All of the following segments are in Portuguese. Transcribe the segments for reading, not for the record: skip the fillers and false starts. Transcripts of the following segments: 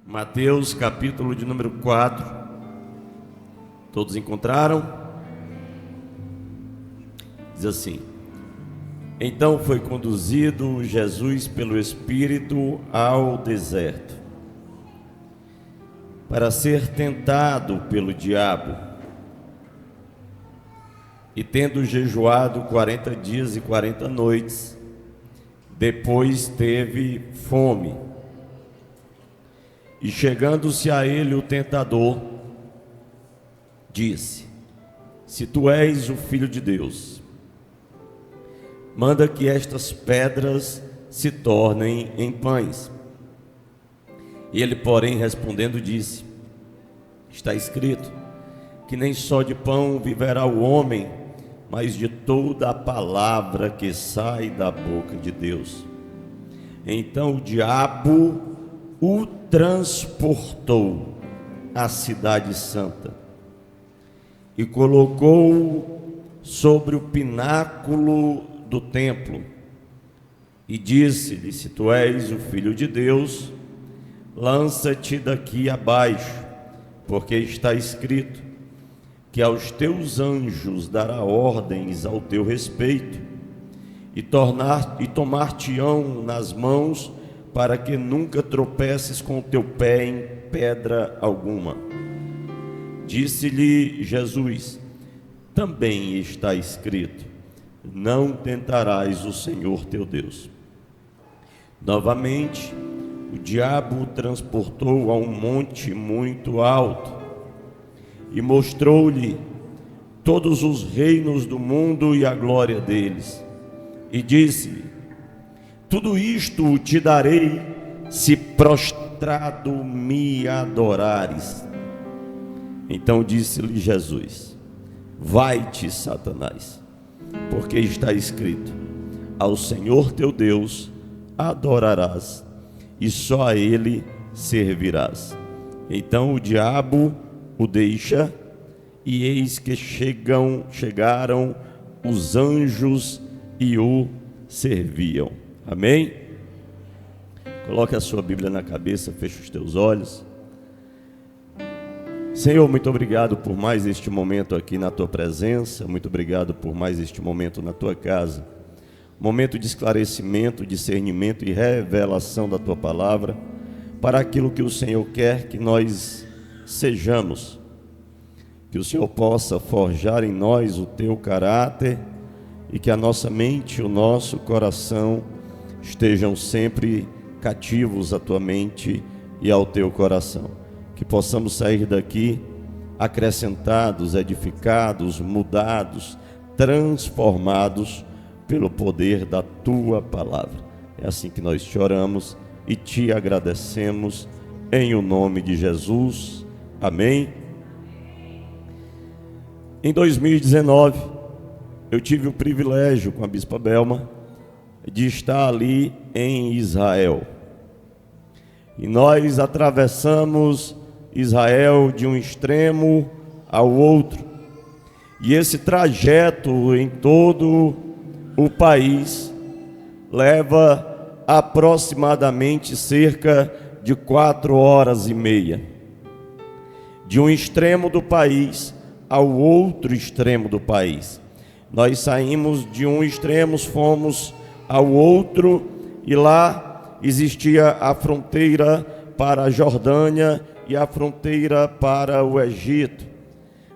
Mateus, capítulo de número 4. Todos encontraram? Diz assim: Então foi conduzido Jesus pelo Espírito ao deserto, para ser tentado pelo diabo. E tendo jejuado 40 dias e 40 noites, depois teve fome. E chegando-se a ele o tentador, disse: Se tu és o Filho de Deus, manda que estas pedras se tornem em pães. Ele, porém, respondendo, disse: Está escrito que nem só de pão viverá o homem, mas de toda a palavra que sai da boca de Deus. Então o diabo o transportou à cidade santa e colocou sobre o pináculo do templo e disse-lhe: Se tu és o Filho de Deus, lança-te daqui abaixo, porque está escrito que aos teus anjos dará ordens ao teu respeito e tomar-te-ão nas mãos, para que nunca tropeces com o teu pé em pedra alguma. Disse-lhe Jesus: Também está escrito: Não tentarás o Senhor teu Deus. Novamente, o diabo o transportou a um monte muito alto e mostrou-lhe todos os reinos do mundo e a glória deles. E disse-lhe: Tudo isto te darei, se prostrado me adorares. Então disse-lhe Jesus: Vai-te, Satanás, porque está escrito: Ao Senhor teu Deus adorarás, e só a Ele servirás. Então o diabo o deixa, e eis que chegaram os anjos e o serviam. Amém? Coloque a sua Bíblia na cabeça, feche os teus olhos. Senhor, muito obrigado por mais este momento aqui na tua presença, muito obrigado por mais este momento na tua casa, momento de esclarecimento, discernimento e revelação da tua palavra, para aquilo que o Senhor quer que nós sejamos, que o Senhor possa forjar em nós o teu caráter e que a nossa mente e o nosso coração estejam sempre cativos à tua mente e ao teu coração, que possamos sair daqui acrescentados, edificados, mudados, transformados pelo poder da tua palavra. É assim que nós te oramos e te agradecemos, em o nome de Jesus, amém. Em 2019, eu tive o privilégio com a Bispa Belma de estar ali em Israel. E nós atravessamos Israel de um extremo ao outro. E esse trajeto em todo o país leva aproximadamente cerca de 4 horas e meia. De um extremo do país ao outro extremo do país. Nós saímos de um extremo, fomos ao outro, e lá existia a fronteira para a Jordânia e a fronteira para o Egito.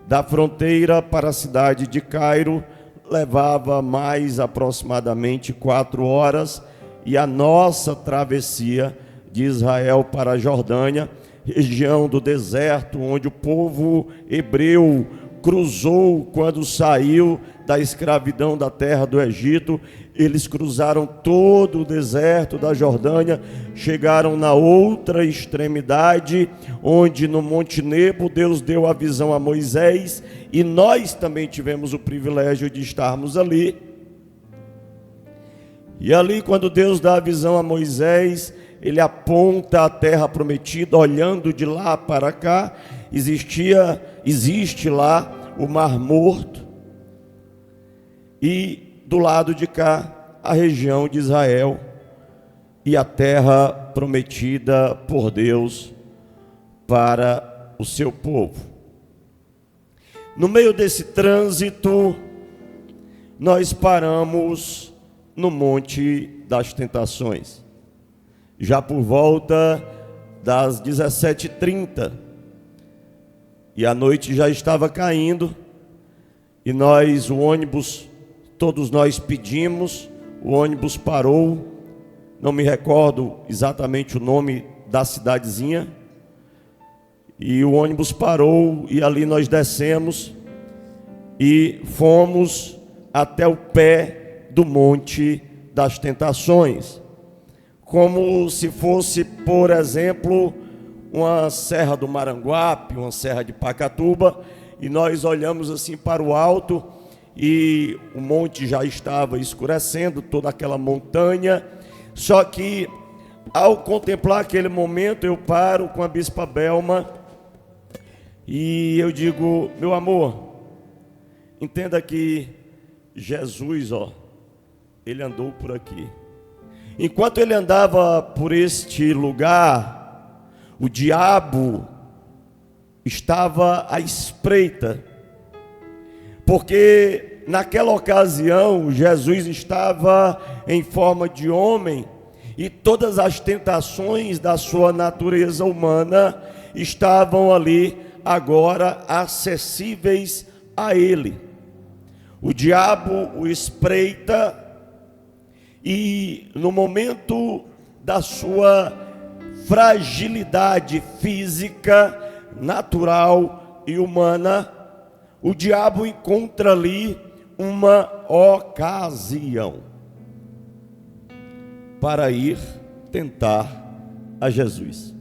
Da fronteira para a cidade de Cairo levava mais aproximadamente 4 horas, e a nossa travessia de Israel para a Jordânia, região do deserto, onde o povo hebreu cruzou quando saiu da escravidão da terra do Egito. Eles cruzaram todo o deserto da Jordânia, chegaram na outra extremidade, onde no Monte Nebo Deus deu a visão a Moisés, e nós também tivemos o privilégio de estarmos ali. E ali, quando Deus dá a visão a Moisés, ele aponta a terra prometida, olhando de lá para cá. Existe lá o Mar Morto, e do lado de cá a região de Israel e a terra prometida por Deus para o seu povo. No meio desse trânsito, nós paramos no Monte das Tentações, já por volta das 17h30, e a noite já estava caindo, e o ônibus, todos nós pedimos, o ônibus parou, não me recordo exatamente o nome da cidadezinha, e o ônibus parou, e ali nós descemos, e fomos até o pé do Monte das Tentações, como se fosse, por exemplo, uma serra do Maranguape, uma serra de Pacatuba, e nós olhamos assim para o alto, e o monte já estava escurecendo, toda aquela montanha. Só que, ao contemplar aquele momento, eu paro com a Bispa Belma, e eu digo: meu amor, entenda que Jesus, ele andou por aqui. Enquanto ele andava por este lugar, o diabo estava à espreita, porque naquela ocasião Jesus estava em forma de homem, e todas as tentações da sua natureza humana estavam ali agora acessíveis a ele. O diabo o espreita, e no momento da sua fragilidade física, natural e humana, o diabo encontra ali uma ocasião para ir tentar a Jesus.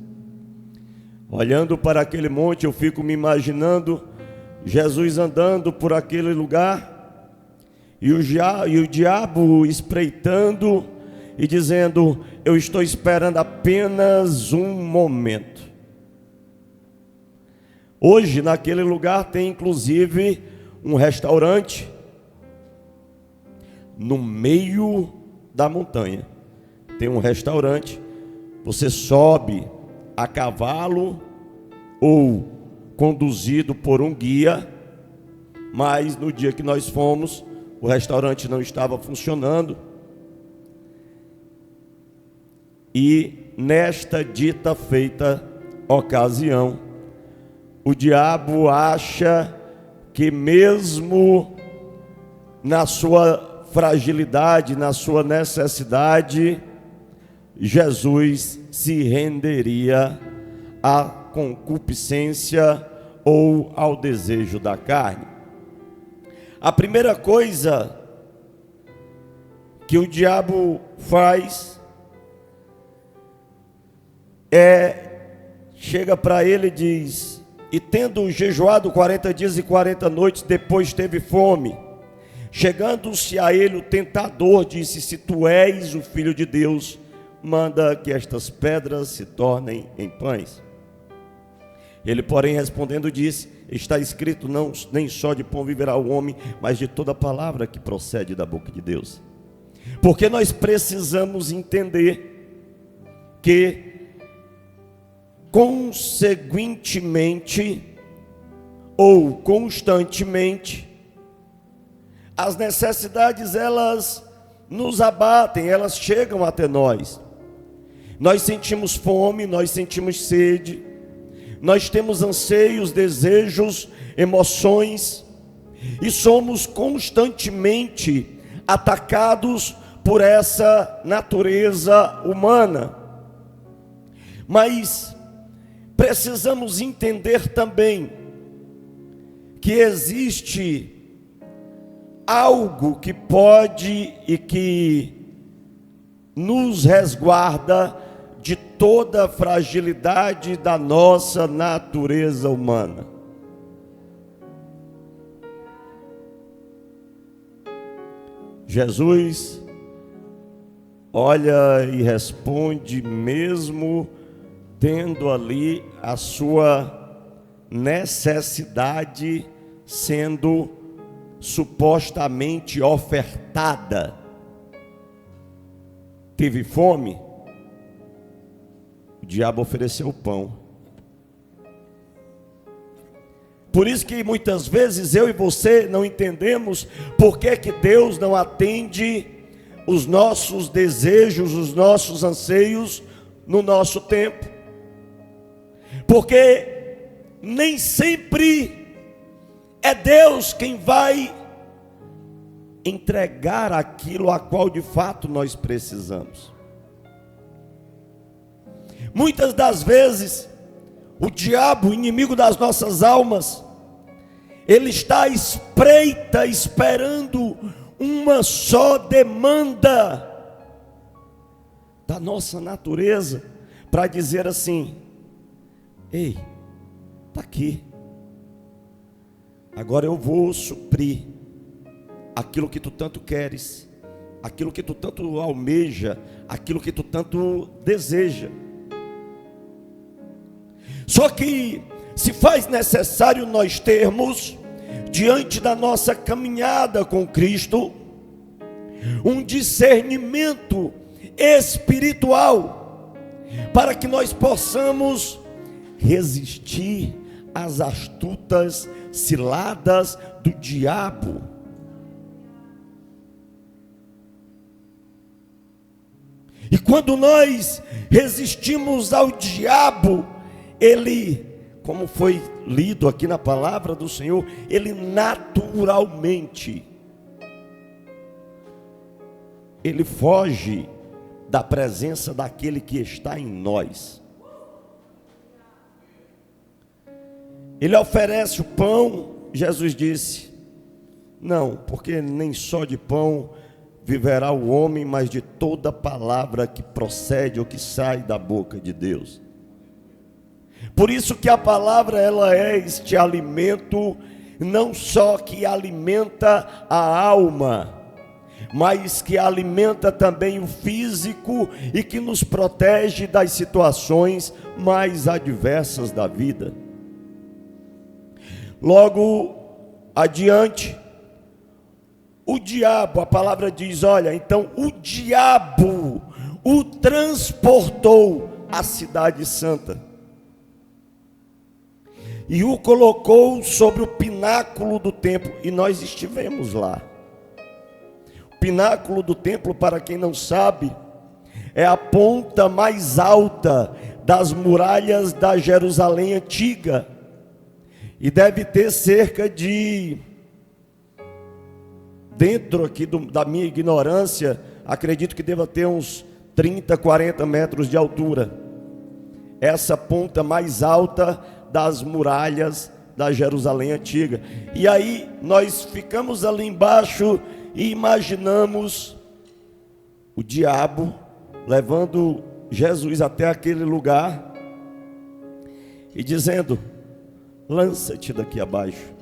Olhando para aquele monte, eu fico me imaginando Jesus andando por aquele lugar, e o diabo espreitando e dizendo: eu estou esperando apenas um momento. Hoje naquele lugar tem inclusive um restaurante no meio da montanha. Tem um restaurante, você sobe a cavalo ou conduzido por um guia, mas no dia que nós fomos, o restaurante não estava funcionando, e nesta dita feita ocasião, o diabo acha que mesmo na sua fragilidade, na sua necessidade, Jesus se renderia à concupiscência ou ao desejo da carne. A primeira coisa que o diabo faz chega para ele e diz: e tendo jejuado 40 dias e 40 noites, depois teve fome. Chegando-se a ele o tentador, disse: se tu és o Filho de Deus, manda que estas pedras se tornem em pães. Ele, porém, respondendo, disse: está escrito, não, nem só de pão viverá o homem, mas de toda palavra que procede da boca de Deus. Porque nós precisamos entender que, conseguintemente ou constantemente, as necessidades, elas nos abatem, elas chegam até nós. Nós sentimos fome, nós sentimos sede, nós temos anseios, desejos, emoções, e somos constantemente atacados por essa natureza humana. Mas precisamos entender também que existe algo que pode e que nos resguarda de toda a fragilidade da nossa natureza humana. Jesus olha e responde, mesmo tendo ali a sua necessidade sendo supostamente ofertada. Teve fome? O diabo ofereceu pão. Por isso que muitas vezes eu e você não entendemos por que que Deus não atende os nossos desejos, os nossos anseios no nosso tempo. Porque nem sempre é Deus quem vai entregar aquilo a qual de fato nós precisamos. Muitas das vezes, o diabo, inimigo das nossas almas, ele está à espreita, esperando uma só demanda da nossa natureza, para dizer assim: ei, está aqui, agora eu vou suprir aquilo que tu tanto queres, aquilo que tu tanto almeja, aquilo que tu tanto deseja. Só que se faz necessário nós termos, diante da nossa caminhada com Cristo, um discernimento espiritual, para que nós possamos resistir às astutas ciladas do diabo. E quando nós resistimos ao diabo, ele, como foi lido aqui na palavra do Senhor, ele naturalmente, ele foge da presença daquele que está em nós. Ele oferece o pão, Jesus disse: não, porque nem só de pão viverá o homem, mas de toda palavra que procede ou que sai da boca de Deus. Por isso que a palavra, ela é este alimento, não só que alimenta a alma, mas que alimenta também o físico e que nos protege das situações mais adversas da vida. Logo adiante, o diabo, a palavra diz, olha, então o diabo o transportou à cidade santa e o colocou sobre o pináculo do templo, e nós estivemos lá. O pináculo do templo, para quem não sabe, é a ponta mais alta das muralhas da Jerusalém antiga, e deve ter cerca de, dentro aqui da minha ignorância, acredito que deva ter uns 30, 40 metros de altura. Essa ponta mais alta das muralhas da Jerusalém antiga. E aí nós ficamos ali embaixo e imaginamos o diabo levando Jesus até aquele lugar e dizendo: lança-te daqui abaixo.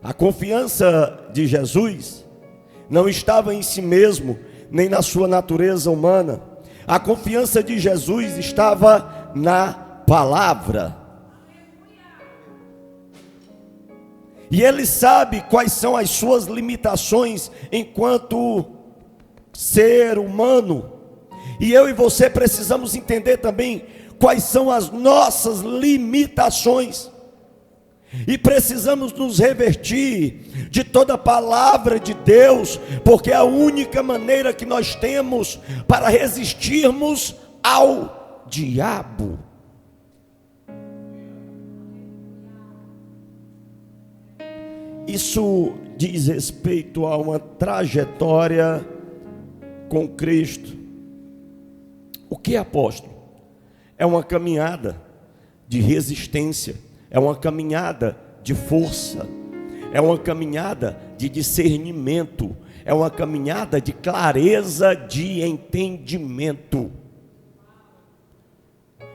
A confiança de Jesus não estava em si mesmo, nem na sua natureza humana. A confiança de Jesus estava na palavra. E ele sabe quais são as suas limitações enquanto ser humano. E eu e você precisamos entender também quais são as nossas limitações. E precisamos nos revertir de toda a palavra de Deus, porque é a única maneira que nós temos para resistirmos ao diabo. Isso diz respeito a uma trajetória com Cristo. O que é, apóstolo? É uma caminhada de resistência. É uma caminhada de força, é uma caminhada de discernimento, é uma caminhada de clareza de entendimento.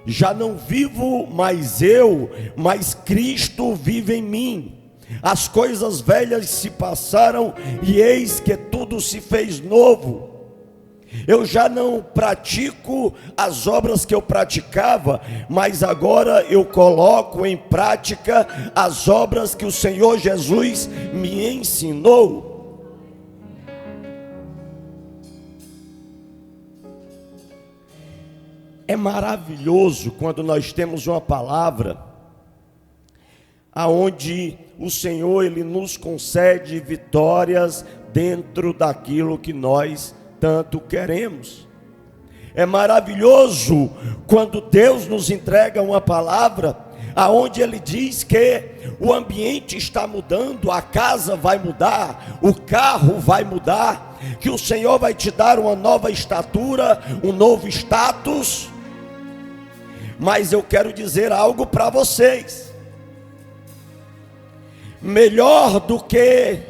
Já não vivo mais eu, mas Cristo vive em mim. As coisas velhas se passaram e eis que tudo se fez novo. Eu já não pratico as obras que eu praticava, mas agora eu coloco em prática as obras que o Senhor Jesus me ensinou. É maravilhoso quando nós temos uma palavra aonde o Senhor, Ele nos concede vitórias dentro daquilo que nós tanto queremos. É maravilhoso quando Deus nos entrega uma palavra aonde Ele diz que o ambiente está mudando, a casa vai mudar, o carro vai mudar, que o Senhor vai te dar uma nova estatura, um novo status. Mas eu quero dizer algo para vocês: melhor do que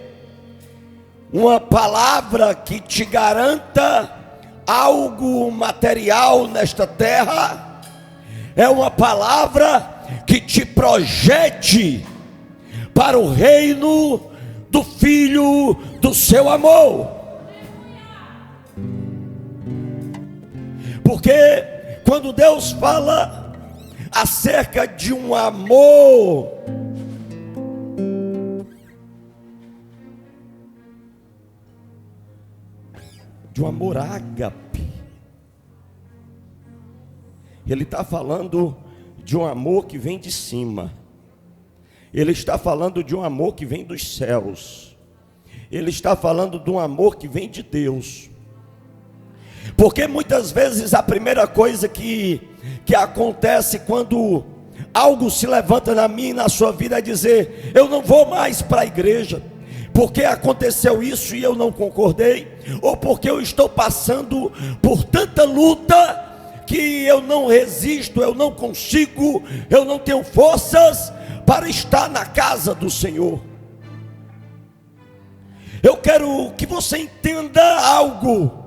uma palavra que te garanta algo material nesta terra, é uma palavra que te projete para o reino do Filho do seu amor. Porque quando Deus fala acerca de um amor, de um amor ágape, Ele está falando de um amor que vem de cima. Ele está falando de um amor que vem dos céus. Ele está falando de um amor que vem de Deus. Porque muitas vezes a primeira coisa que acontece quando algo se levanta na minha e na sua vida é dizer: eu não vou mais para a igreja, porque aconteceu isso e eu não concordei, ou porque eu estou passando por tanta luta que eu não resisto, eu não consigo, eu não tenho forças para estar na casa do Senhor. Eu quero que você entenda algo: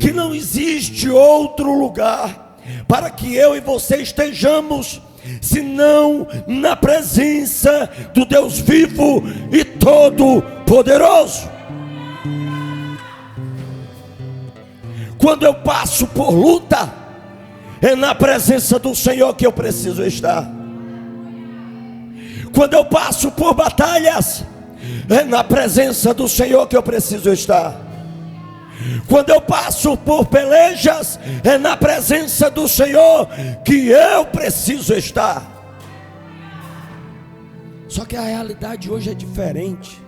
que não existe outro lugar para que eu e você estejamos senão na presença do Deus vivo e todo poderoso. Quando eu passo por luta, é na presença do Senhor que eu preciso estar. Quando eu passo por batalhas, é na presença do Senhor que eu preciso estar. Quando eu passo por pelejas, é na presença do Senhor que eu preciso estar. Só que a realidade hoje é diferente.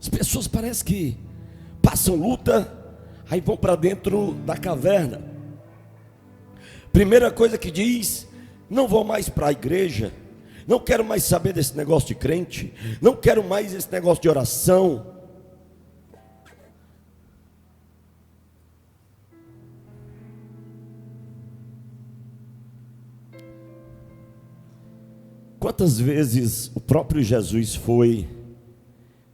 As pessoas parecem que passam luta, aí vão para dentro da caverna. Primeira coisa que diz: não vou mais para a igreja, não quero mais saber desse negócio de crente, não quero mais esse negócio de oração. Quantas vezes o próprio Jesus foi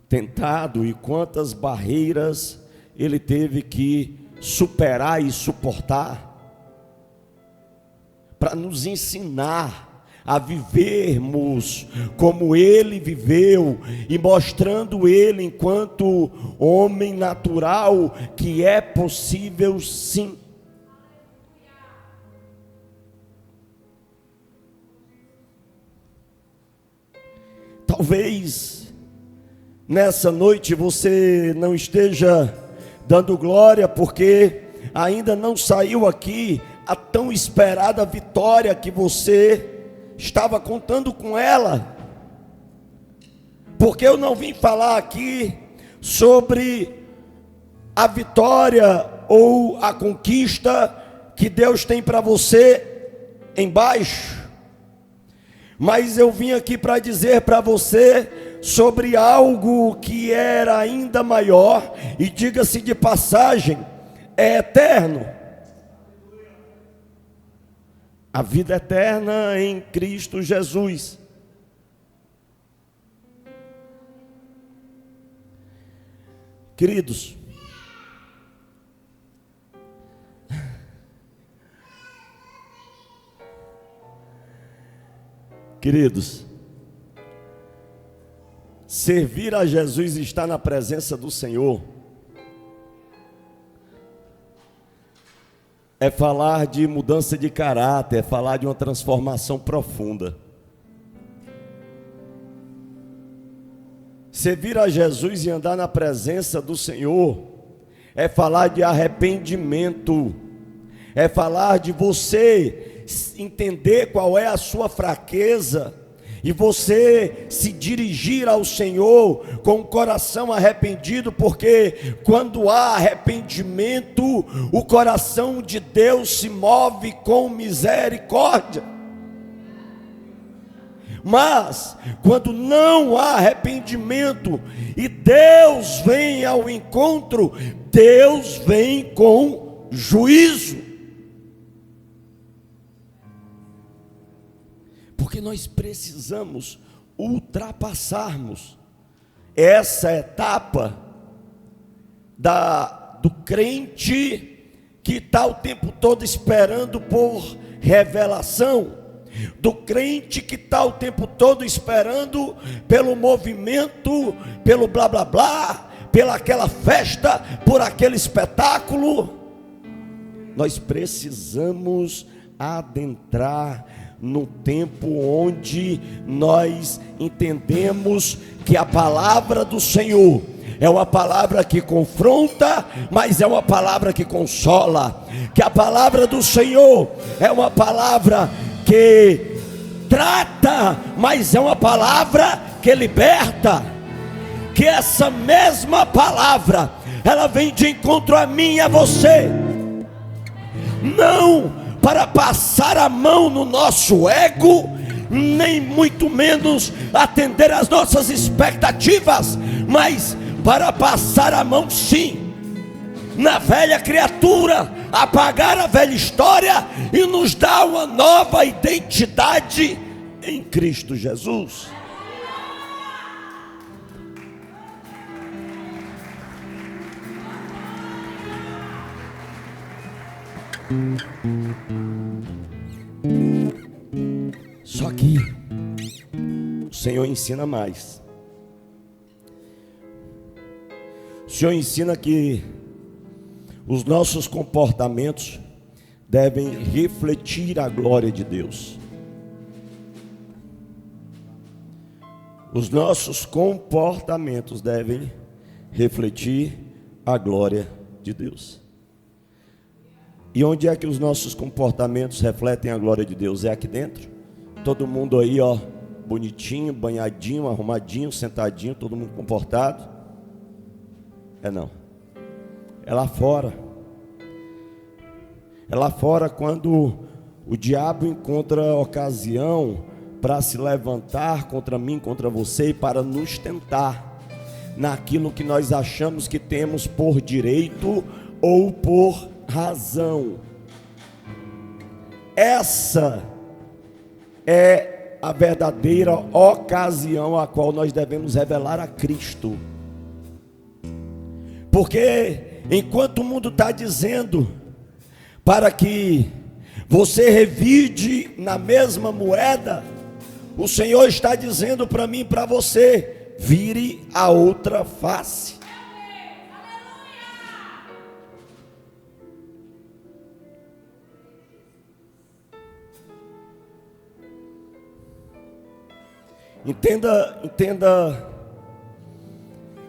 tentado e quantas barreiras ele teve que superar e suportar para nos ensinar a vivermos como ele viveu e mostrando ele enquanto homem natural que é possível sim. Talvez nessa noite você não esteja dando glória porque ainda não saiu aqui a tão esperada vitória que você estava contando com ela. Porque eu não vim falar aqui sobre a vitória ou a conquista que Deus tem para você embaixo, mas eu vim aqui para dizer para você sobre algo que era ainda maior, e diga-se de passagem, é eterno. A vida eterna em Cristo Jesus. Queridos, servir a Jesus e estar na presença do Senhor é falar de mudança de caráter, é falar de uma transformação profunda. Servir a Jesus e andar na presença do Senhor é falar de arrependimento, é falar de você entender qual é a sua fraqueza e você se dirigir ao Senhor com o coração arrependido, porque quando há arrependimento, o coração de Deus se move com misericórdia. Mas quando não há arrependimento e Deus vem ao encontro, Deus vem com juízo. Porque nós precisamos ultrapassarmos essa etapa do crente que está o tempo todo esperando por revelação, do crente que está o tempo todo esperando pelo movimento, pelo blá blá blá, pela aquela festa, por aquele espetáculo. Nós precisamos adentrar no tempo onde nós entendemos que a palavra do Senhor é uma palavra que confronta, mas é uma palavra que consola, que a palavra do Senhor é uma palavra que trata, mas é uma palavra que liberta, que essa mesma palavra, ela vem de encontro a mim e a você, não para passar a mão no nosso ego, nem muito menos atender às nossas expectativas, mas para passar a mão sim, na velha criatura, apagar a velha história e nos dar uma nova identidade em Cristo Jesus. Só que o Senhor ensina mais. O Senhor ensina que os nossos comportamentos devem refletir a glória de Deus. Os nossos comportamentos devem refletir a glória de Deus. E onde é que os nossos comportamentos refletem a glória de Deus? É aqui dentro? Todo mundo aí, ó, bonitinho, banhadinho, arrumadinho, sentadinho, todo mundo comportado? É não. É lá fora. É lá fora quando o diabo encontra ocasião para se levantar contra mim, contra você, e para nos tentar naquilo que nós achamos que temos por direito ou por razão. Essa é a verdadeira ocasião a qual nós devemos revelar a Cristo. Porque enquanto o mundo está dizendo para que você revide na mesma moeda, o Senhor está dizendo para mim e para você: vire a outra face. Entenda,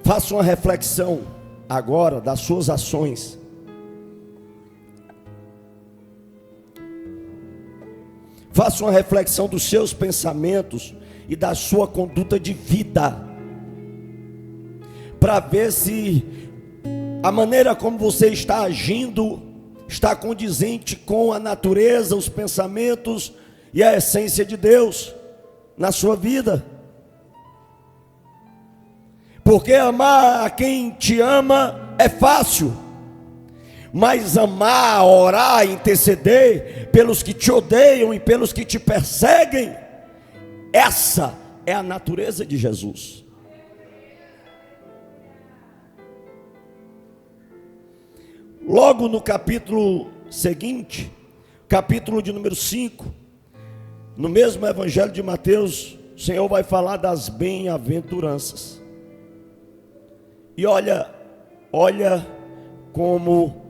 faça uma reflexão agora das suas ações. Faça uma reflexão dos seus pensamentos e da sua conduta de vida, para ver se a maneira como você está agindo está condizente com a natureza, os pensamentos e a essência de Deus na sua vida. Porque amar a quem te ama é fácil, mas amar, orar, interceder pelos que te odeiam e pelos que te perseguem, essa é a natureza de Jesus. Logo no capítulo seguinte, capítulo de número 5, no mesmo evangelho de Mateus, o Senhor vai falar das bem-aventuranças. E olha como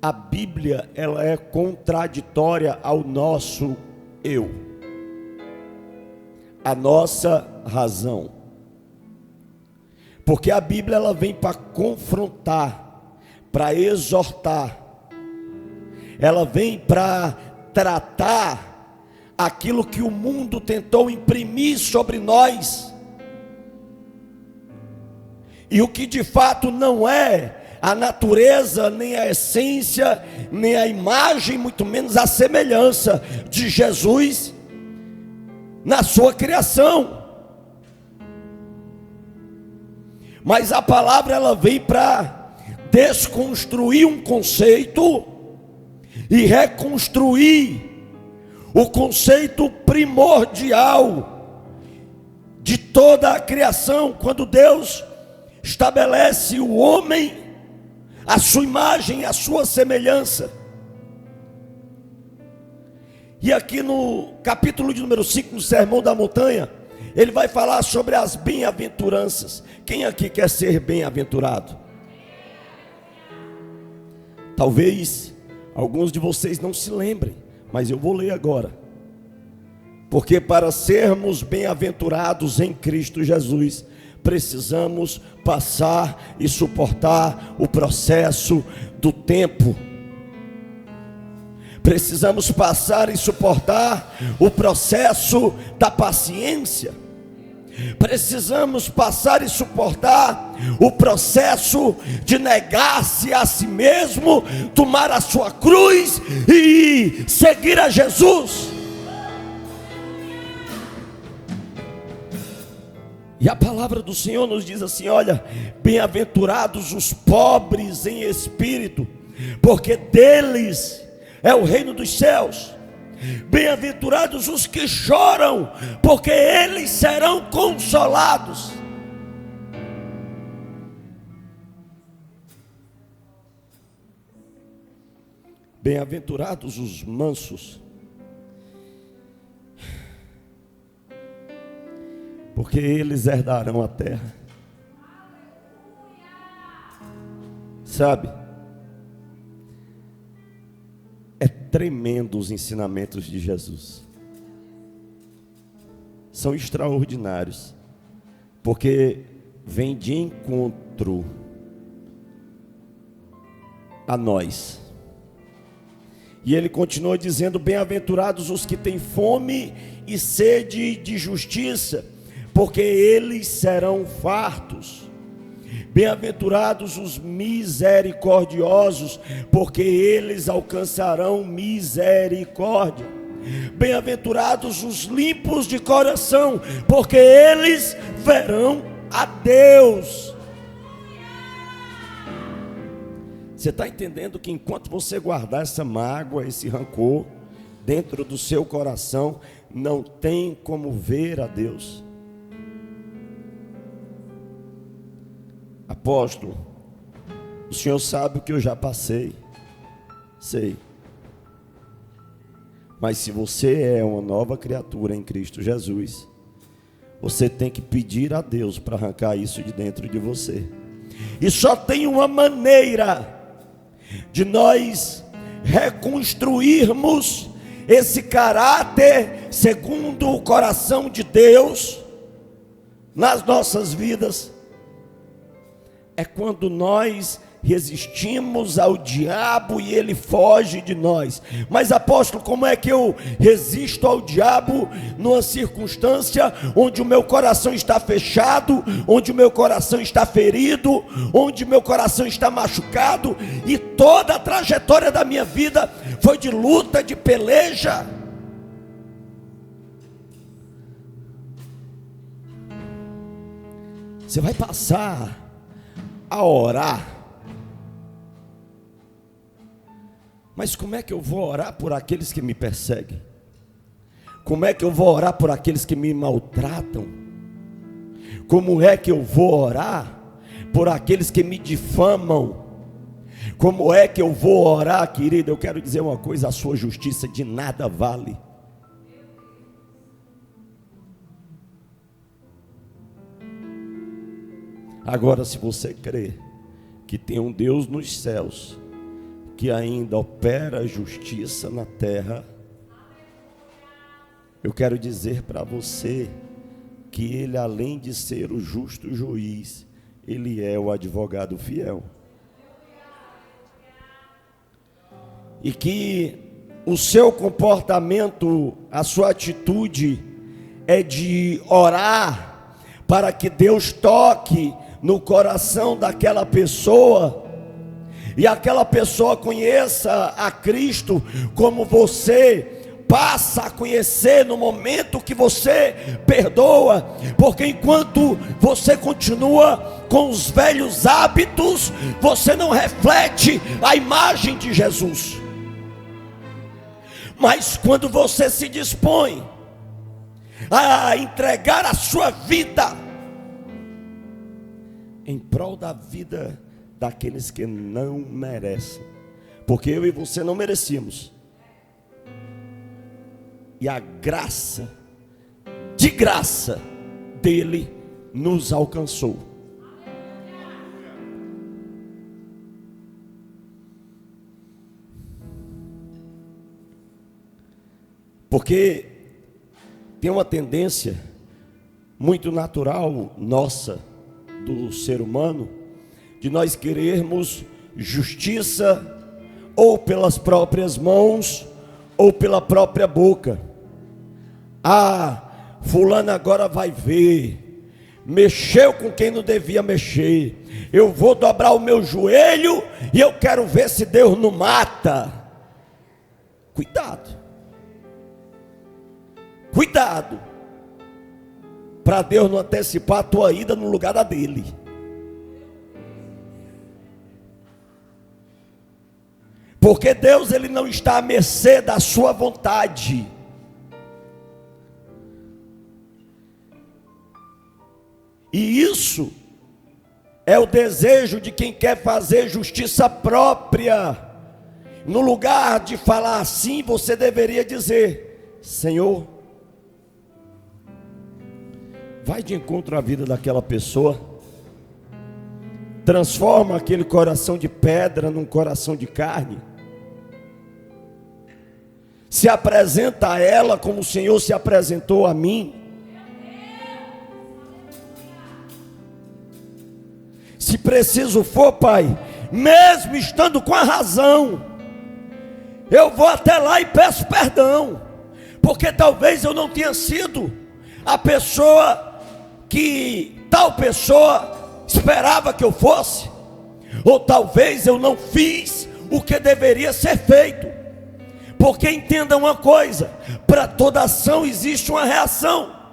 a Bíblia, ela é contraditória ao nosso eu, a nossa razão. Porque a Bíblia, ela vem para confrontar, para exortar, ela vem para tratar aquilo que o mundo tentou imprimir sobre nós, e o que de fato não é a natureza, nem a essência, nem a imagem, muito menos a semelhança de Jesus na sua criação. Mas a palavra ela vem para desconstruir um conceito e reconstruir o conceito primordial de toda a criação. Quando Deus estabelece o homem a sua imagem, a sua semelhança. E aqui no capítulo de número 5, no Sermão da Montanha, ele vai falar sobre as bem-aventuranças. Quem aqui quer ser bem-aventurado? Talvez alguns de vocês não se lembrem, mas eu vou ler agora. Porque para sermos bem-aventurados em Cristo Jesus, precisamos passar e suportar o processo do tempo. Precisamos passar e suportar o processo da paciência. Precisamos passar e suportar o processo de negar-se a si mesmo, tomar a sua cruz e seguir a Jesus. E a palavra do Senhor nos diz assim: olha, bem-aventurados os pobres em espírito, porque deles é o reino dos céus. Bem-aventurados os que choram, porque eles serão consolados. Bem-aventurados os mansos, porque eles herdarão a terra. Sabe, é tremendo os ensinamentos de Jesus, são extraordinários, porque vem de encontro a nós. E ele continua dizendo: bem-aventurados os que têm fome e sede de justiça, porque eles serão fartos. Bem-aventurados os misericordiosos, porque eles alcançarão misericórdia. Bem-aventurados os limpos de coração, porque eles verão a Deus. Você está entendendo que enquanto você guardar essa mágoa, esse rancor dentro do seu coração, não tem como ver a Deus? Apóstolo, o senhor sabe o que eu já passei. Sei. Mas se você é uma nova criatura em Cristo Jesus, você tem que pedir a Deus para arrancar isso de dentro de você. E só tem uma maneira de nós reconstruirmos esse caráter segundo o coração de Deus nas nossas vidas. É quando nós resistimos ao diabo e ele foge de nós. Mas apóstolo, como é que eu resisto ao diabo numa circunstância onde o meu coração está fechado, onde o meu coração está ferido, onde o meu coração está machucado, e toda a trajetória da minha vida foi de luta, de peleja? Você vai passar a orar. Mas como é que eu vou orar por aqueles que me perseguem? Como é que eu vou orar por aqueles que me maltratam? Como é que eu vou orar por aqueles que me difamam? Como é que eu vou orar, querido? Eu quero dizer uma coisa: a sua justiça de nada vale. Agora, se você crê que tem um Deus nos céus que ainda opera justiça na terra, eu quero dizer para você que Ele, além de ser o justo juiz, Ele é o advogado fiel. e que o seu comportamento, a sua atitude é de orar para que Deus toque no coração daquela pessoa e aquela pessoa conheça a Cristo, como você passa a conhecer no momento que você perdoa, porque enquanto você continua com os velhos hábitos, você não reflete a imagem de Jesus. Mas quando você se dispõe a entregar a sua vida em prol da vida daqueles que não merecem, porque eu e você não merecíamos, e a graça, de graça dele nos alcançou. Porque tem uma tendência muito natural nossa, do ser humano, de nós querermos justiça ou pelas próprias mãos ou pela própria boca. Ah, fulano agora vai ver, mexeu com quem não devia mexer, eu vou dobrar o meu joelho e eu quero ver se Deus não mata. Cuidado, cuidado, para Deus não antecipar a tua ida no lugar da dele. Porque Deus, ele não está à mercê da sua vontade. E isso é o desejo de quem quer fazer justiça própria. No lugar de falar assim, você deveria dizer: Senhor, vai de encontro à vida daquela pessoa, transforma aquele coração de pedra num coração de carne, se apresenta a ela como o Senhor se apresentou a mim. Se preciso for, Pai, mesmo estando com a razão, eu vou até lá e peço perdão, porque talvez eu não tenha sido a pessoa que tal pessoa esperava que eu fosse, ou talvez eu não fiz o que deveria ser feito. Porque entenda uma coisa: para toda ação existe uma reação.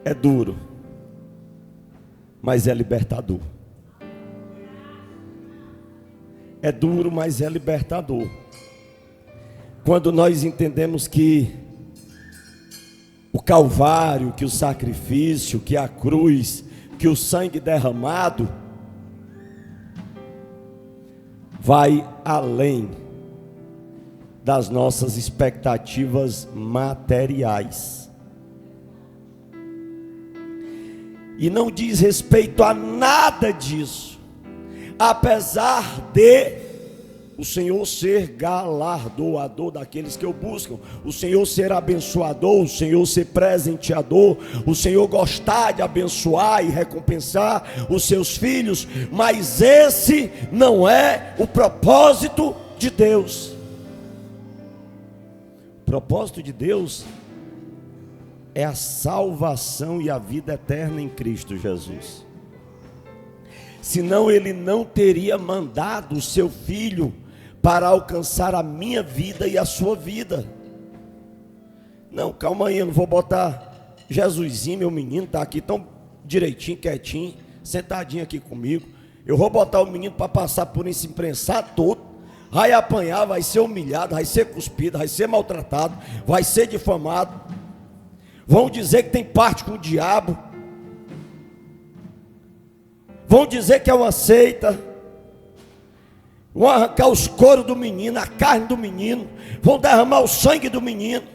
É duro, mas é libertador. É duro, mas é libertador. Quando nós entendemos que o Calvário, que o sacrifício, que a cruz, que o sangue derramado vai além das nossas expectativas materiais. E não diz respeito a nada disso, apesar de o Senhor ser galardoador daqueles que o buscam, o Senhor ser abençoador, o Senhor ser presenteador, o Senhor gostar de abençoar e recompensar os seus filhos, mas esse não é o propósito de Deus. O propósito de Deus é a salvação e a vida eterna em Cristo Jesus. Senão ele não teria mandado o seu filho para alcançar a minha vida e a sua vida. Não, calma aí, eu não vou botar Jesusinho, meu menino, está aqui tão direitinho, quietinho, sentadinho aqui comigo. Eu vou botar o menino para passar por esse imprensado todo, vai apanhar, vai ser humilhado, vai ser cuspido, vai ser maltratado, vai ser difamado. Vão dizer que tem parte com o diabo, vão dizer que é uma seita, vão arrancar os coros do menino, a carne do menino, vão derramar o sangue do menino.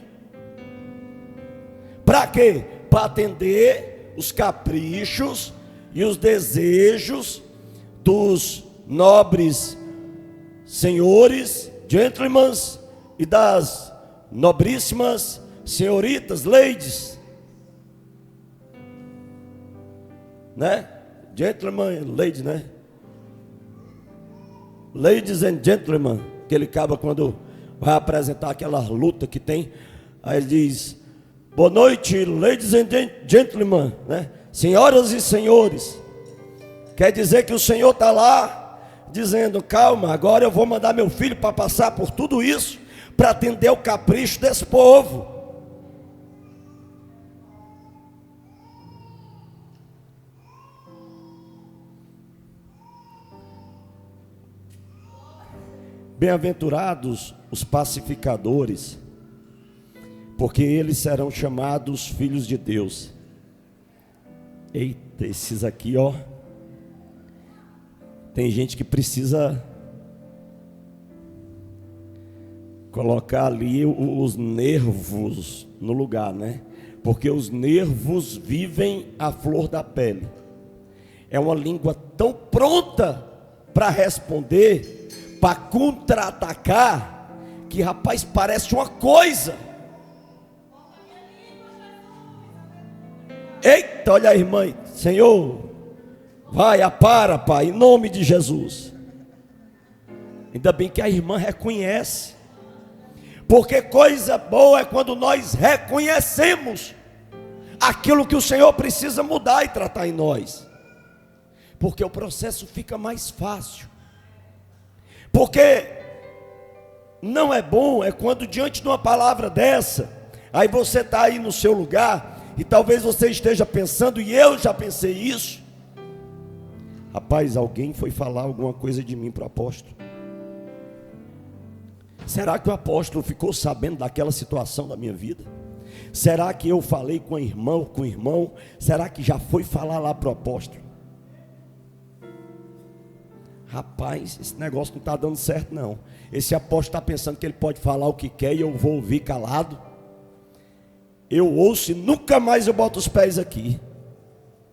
Para quê? Para atender os caprichos e os desejos dos nobres senhores, gentlemen, e das nobríssimas senhoritas, ladies, né? Gentlemen, ladies, né? Ladies and gentlemen, que ele acaba quando vai apresentar aquela luta que tem, aí ele diz: boa noite, ladies and gentlemen, né? Senhoras e senhores. Quer dizer que o Senhor está lá dizendo: calma, agora eu vou mandar meu filho para passar por tudo isso, para atender o capricho desse povo. Bem-aventurados os pacificadores, porque eles serão chamados filhos de Deus. Eita, esses aqui, ó, tem gente que precisa colocar ali os nervos no lugar, né? Porque os nervos vivem à flor da pele. É uma língua tão pronta para responder, para contra-atacar, que, rapaz, parece uma coisa. Eita, olha a irmã, Senhor, vai, apara, Pai, em nome de Jesus. Ainda bem que a irmã reconhece, porque coisa boa é quando nós reconhecemos aquilo que o Senhor precisa mudar e tratar em nós, porque o processo fica mais fácil. Porque não é bom, é quando diante de uma palavra dessa, aí você está aí no seu lugar, e talvez você esteja pensando, e eu já pensei isso: rapaz, alguém foi falar alguma coisa de mim para o apóstolo. Será que o apóstolo ficou sabendo daquela situação da minha vida? Será que eu falei com a irmã, com o irmão? Será que já foi falar lá para o apóstolo? Rapaz, esse negócio não está dando certo não. Esse apóstolo está pensando que ele pode falar o que quer e eu vou ouvir calado. Eu ouço e nunca mais eu boto os pés aqui.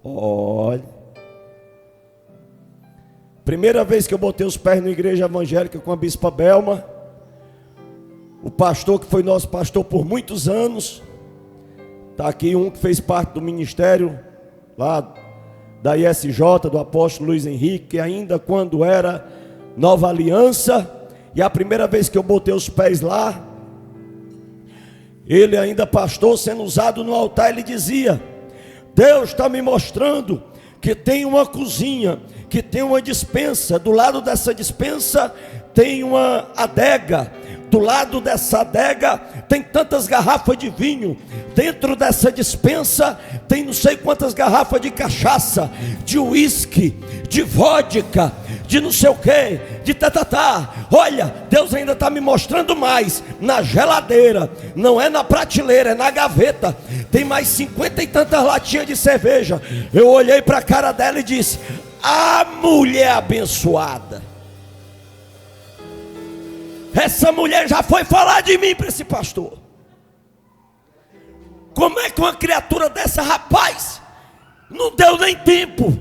Olha, primeira vez que eu botei os pés na igreja evangélica com a bispa Belma, o pastor que foi nosso pastor por muitos anos, está aqui um que fez parte do ministério lá da ISJ, do apóstolo Luiz Henrique, ainda quando era Nova Aliança, e a primeira vez que eu botei os pés lá, ele ainda pastor, sendo usado no altar, ele dizia: Deus está me mostrando que tem uma cozinha, que tem uma despensa, do lado dessa despensa tem uma adega, do lado dessa adega tem tantas garrafas de vinho, dentro dessa despensa tem não sei quantas garrafas de cachaça, de uísque, de vodka, de não sei o que, de tatatá. Olha, Deus ainda está me mostrando mais. Na geladeira, não é na prateleira, é na gaveta, tem mais 50 e tantas latinhas de cerveja. Eu olhei para a cara dela e disse: a mulher abençoada, essa mulher já foi falar de mim para esse pastor. Como é que uma criatura dessa, rapaz, não deu nem tempo,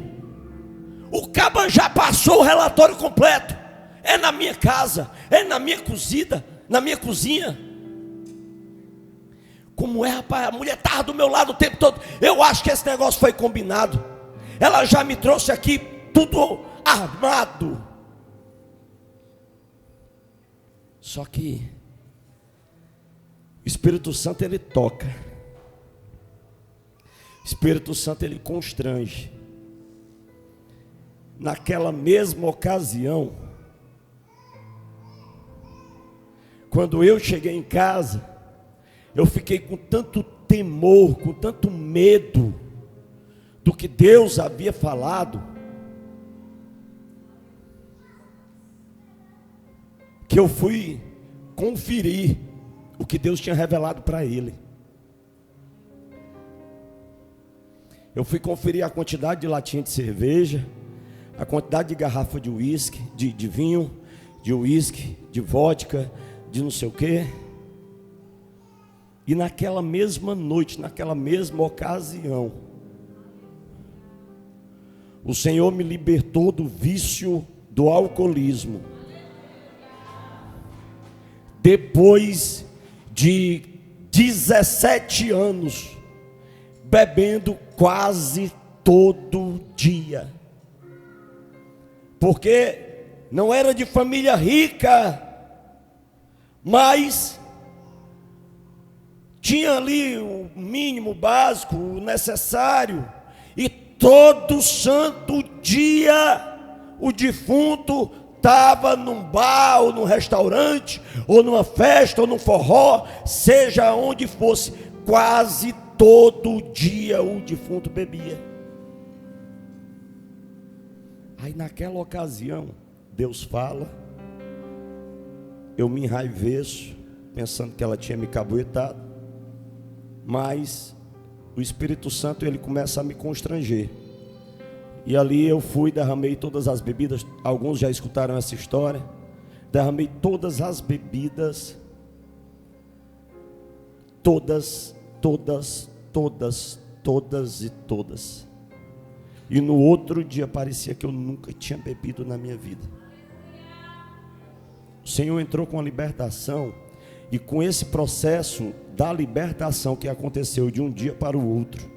o caba já passou o relatório completo. É na minha casa, é na minha cozinha, Como é, rapaz? A mulher estava do meu lado o tempo todo. Eu acho que esse negócio foi combinado. Ela já me trouxe aqui tudo armado. Só que o Espírito Santo, ele toca. O Espírito Santo, ele constrange. Naquela mesma ocasião, quando eu cheguei em casa, eu fiquei com tanto temor, com tanto medo do que Deus havia falado, que eu fui conferir o que Deus tinha revelado para ele. Eu fui conferir a quantidade de latinha de cerveja, a quantidade de garrafa de uísque, de vinho, de uísque, de vodka, de não sei o quê. E naquela mesma noite, naquela mesma ocasião, o Senhor me libertou do vício do alcoolismo. Depois de 17 anos, bebendo quase todo dia, porque não era de família rica, mas tinha ali o mínimo básico, o necessário, e todo santo dia o defunto estava num bar, ou num restaurante, ou numa festa, ou num forró, seja onde fosse, quase todo dia o defunto bebia. Aí naquela ocasião, Deus fala, eu me enraiveço, pensando que ela tinha me cabuetado, mas o Espírito Santo, ele começa a me constranger, e ali eu fui, derramei todas as bebidas. Alguns já escutaram essa história. Derramei todas as bebidas, todas e todas, e no outro dia parecia que eu nunca tinha bebido na minha vida. O Senhor entrou com a libertação, e com esse processo da libertação que aconteceu de um dia para o outro,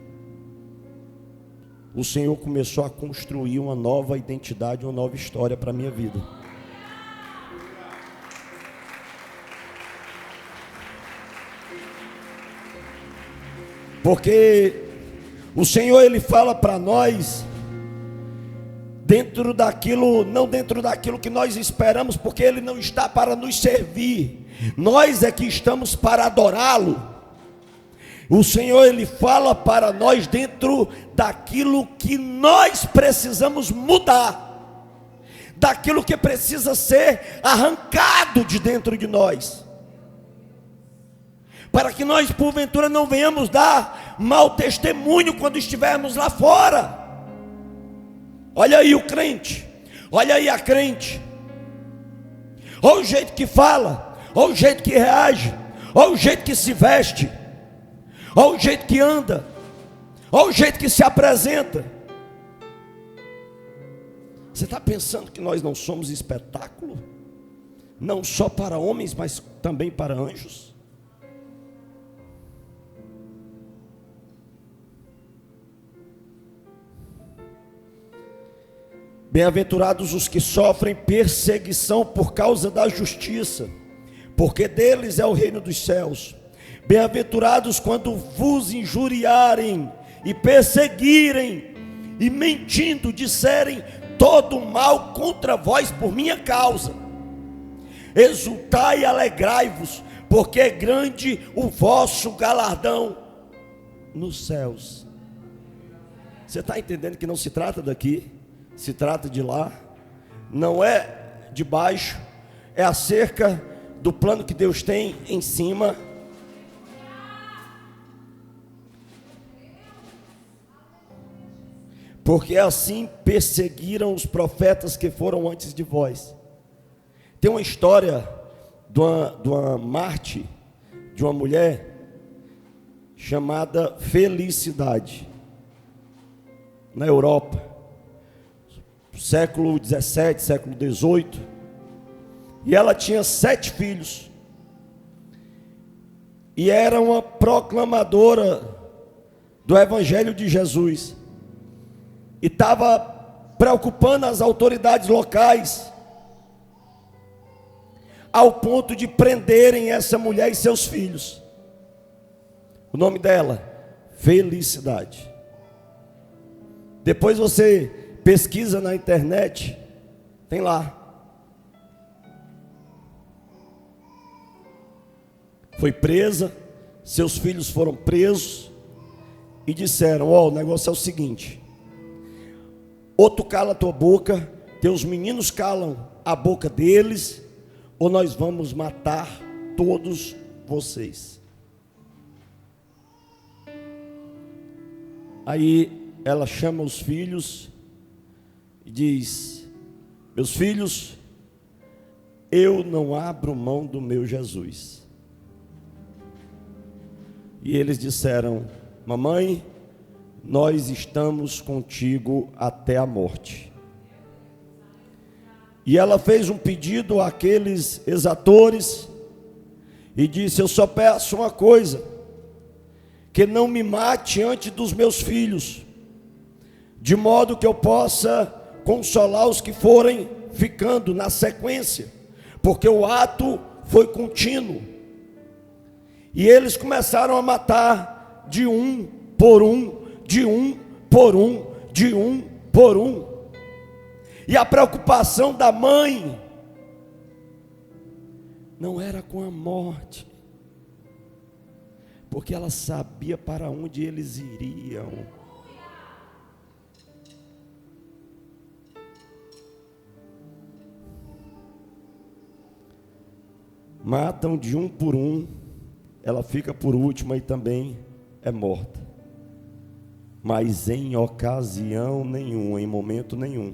o Senhor começou a construir uma nova identidade, uma nova história para a minha vida. Porque o Senhor, ele fala para nós dentro daquilo, não dentro daquilo que nós esperamos, porque ele não está para nos servir, nós é que estamos para adorá-lo. O Senhor, ele fala para nós dentro daquilo que nós precisamos mudar, daquilo que precisa ser arrancado de dentro de nós, para que nós porventura não venhamos dar mau testemunho quando estivermos lá fora. Olha aí o crente, olha aí a crente, olha o jeito que fala, olha o jeito que reage, olha o jeito que se veste, olha o jeito que anda, olha o jeito que se apresenta. Você está pensando que nós não somos espetáculo? Não só para homens, mas também para anjos? Bem-aventurados os que sofrem perseguição por causa da justiça, porque deles é o reino dos céus. Bem-aventurados quando vos injuriarem e perseguirem, e mentindo disserem todo mal contra vós por minha causa. Exultai e alegrai-vos, porque é grande o vosso galardão nos céus. Você está entendendo que não se trata daqui, se trata de lá, não é de baixo, é acerca do plano que Deus tem em cima. Porque assim perseguiram os profetas que foram antes de vós. Tem uma história de uma Marte, de uma mulher chamada Felicidade, na Europa, século 17, século 18, e ela tinha 7 filhos, e era uma proclamadora do Evangelho de Jesus, e estava preocupando as autoridades locais, ao ponto de prenderem essa mulher e seus filhos. O nome dela, Felicidade. Depois você pesquisa na internet, tem lá. Foi presa, seus filhos foram presos, e disseram: ó, o negócio é o seguinte, ou tu cala a tua boca, teus meninos calam a boca deles, ou nós vamos matar todos vocês. Aí ela chama os filhos e diz: meus filhos, eu não abro mão do meu Jesus. E eles disseram: mamãe, nós estamos contigo até a morte. E ela fez um pedido àqueles exatores, e disse: eu só peço uma coisa, que não me mate antes dos meus filhos, de modo que eu possa consolar os que forem ficando na sequência, porque o ato foi contínuo. E eles começaram a matar de um por um, de um por um, de um por um. E a preocupação da mãe não era com a morte, porque ela sabia para onde eles iriam. Matam de um por um, ela fica por última e também é morta. Mas em ocasião nenhuma, em momento nenhum,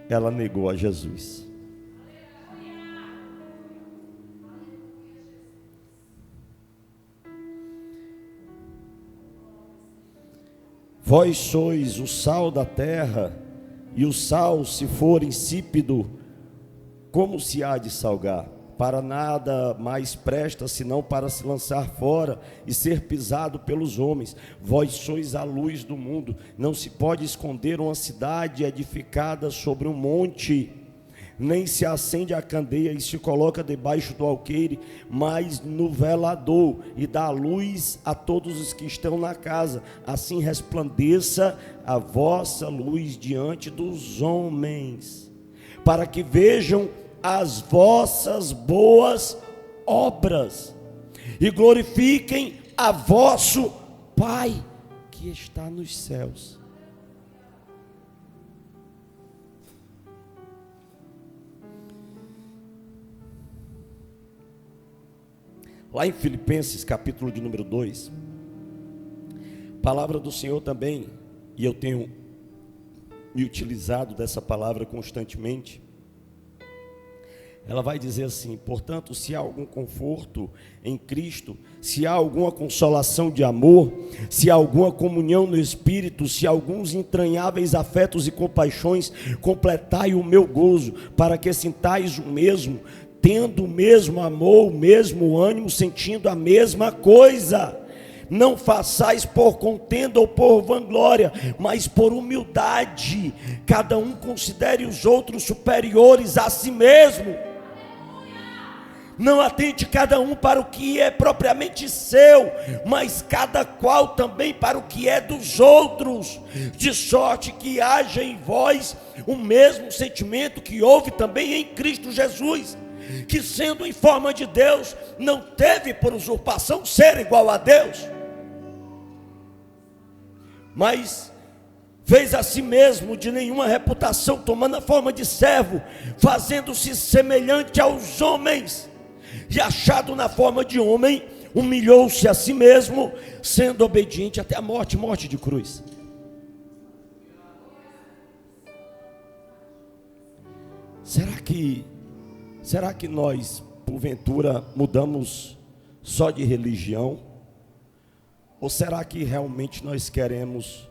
ela negou a Jesus. Vós sois o sal da terra, e o sal, se for insípido, como se há de salgar? Para nada mais presta, senão para se lançar fora e ser pisado pelos homens. Vós sois a luz do mundo. Não se pode esconder uma cidade edificada sobre um monte, nem se acende a candeia e se coloca debaixo do alqueire, mas no velador, e dá luz a todos os que estão na casa. Assim resplandeça a vossa luz diante dos homens, para que vejam as vossas boas obras e glorifiquem a vosso Pai que está nos céus. Lá em Filipenses, capítulo de número 2, palavra do Senhor também, e eu tenho me utilizado dessa palavra constantemente. Ela vai dizer assim: portanto, se há algum conforto em Cristo, se há alguma consolação de amor, se há alguma comunhão no Espírito, se há alguns entranháveis afetos e compaixões, completai o meu gozo, para que sintais o mesmo, tendo o mesmo amor, o mesmo ânimo, sentindo a mesma coisa. Não façais por contenda ou por vanglória, mas por humildade. Cada um considere os outros superiores a si mesmo. Não atente cada um para o que é propriamente seu, mas cada qual também para o que é dos outros, de sorte que haja em vós o mesmo sentimento que houve também em Cristo Jesus, que sendo em forma de Deus, não teve por usurpação ser igual a Deus, mas fez a si mesmo de nenhuma reputação, tomando a forma de servo, fazendo-se semelhante aos homens, e achado na forma de homem, humilhou-se a si mesmo, sendo obediente até a morte, morte de cruz. Será que nós, porventura, mudamos só de religião? Ou será que realmente nós queremos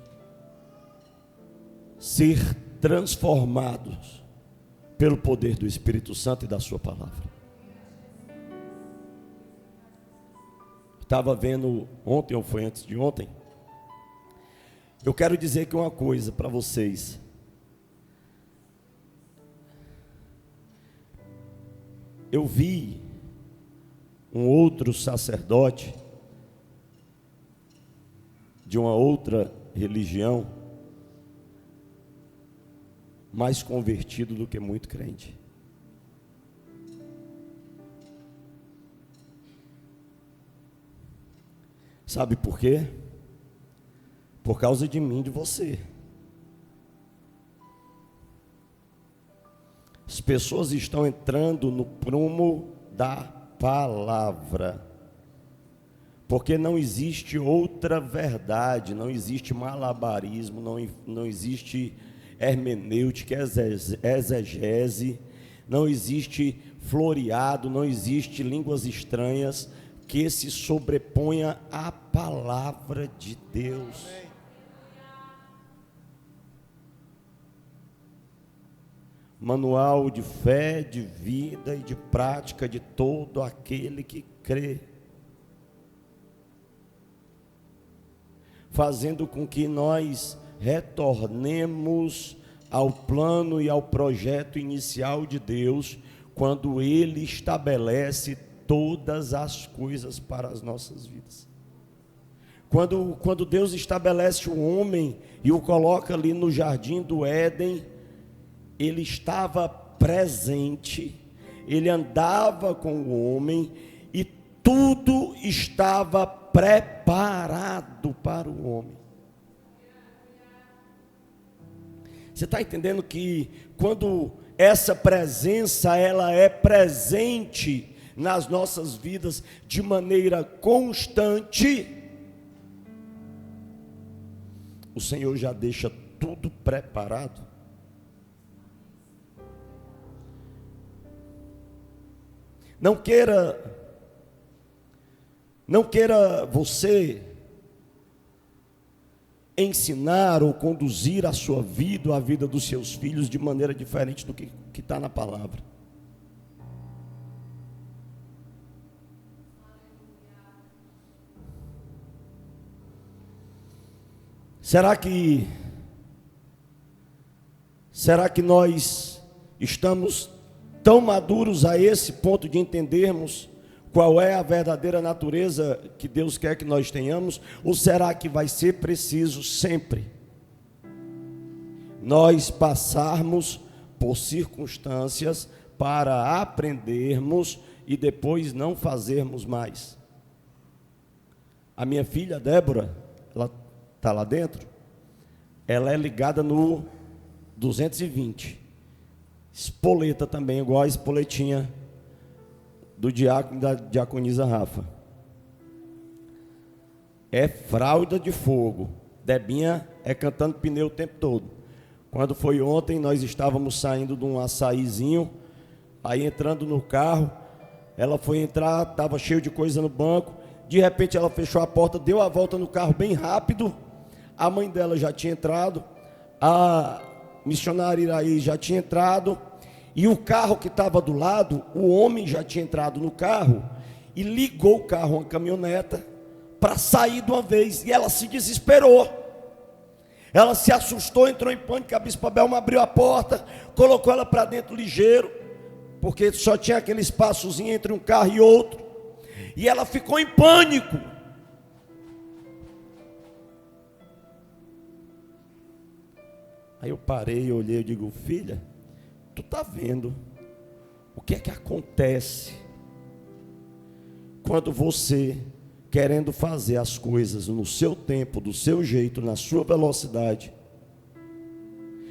ser transformados pelo poder do Espírito Santo e da sua palavra? Estava vendo ontem, ou foi antes de ontem. Eu quero dizer que uma coisa para vocês. Eu vi um outro sacerdote de uma outra religião mais convertido do que muito crente. Sabe por quê? Por causa de mim e de você. As pessoas estão entrando no prumo da palavra, porque não existe outra verdade, não existe malabarismo, não existe hermenêutica, exegese, não existe floreado, não existe línguas estranhas que se sobreponha à palavra de Deus. manual de fé, de vida e de prática de todo aquele que crê, fazendo com que nós retornemos ao plano e ao projeto inicial de Deus, quando Ele estabelece todas as coisas para as nossas vidas. Quando Deus estabelece o homem e o coloca ali no jardim do Éden, Ele estava presente, Ele andava com o homem e tudo estava preparado para o homem. Você está entendendo que quando essa presença ela é presente nas nossas vidas de maneira constante, o Senhor já deixa tudo preparado. Não queira você ensinar ou conduzir a sua vida ou a vida dos seus filhos de maneira diferente do que está na palavra. Será que nós estamos tão maduros a esse ponto de entendermos qual é a verdadeira natureza que Deus quer que nós tenhamos? Ou será que vai ser preciso sempre nós passarmos por circunstâncias para aprendermos e depois não fazermos mais? A minha filha Débora, ela está lá dentro, ela é ligada no 220, espoleta também, igual a espoletinha do diácono e da diaconisa Rafa. É fralda de fogo. Debinha é cantando pneu o tempo todo. Quando foi ontem, nós estávamos saindo de um açaizinho, aí entrando no carro, ela foi entrar, estava cheio de coisa no banco, de repente ela fechou a porta, deu a volta no carro bem rápido, a mãe dela já tinha entrado, a missionária Iraí já tinha entrado, e o carro que estava do lado, o homem já tinha entrado no carro e ligou o carro, uma caminhoneta, para sair de uma vez. E ela se desesperou. Ela se assustou, entrou em pânico. A Bispa Belma abriu a porta, colocou ela para dentro ligeiro, porque só tinha aquele espaçozinho entre um carro e outro. E ela ficou em pânico. Aí eu parei, olhei e digo: filha, tu está vendo o que é que acontece quando você, querendo fazer as coisas no seu tempo, do seu jeito, na sua velocidade,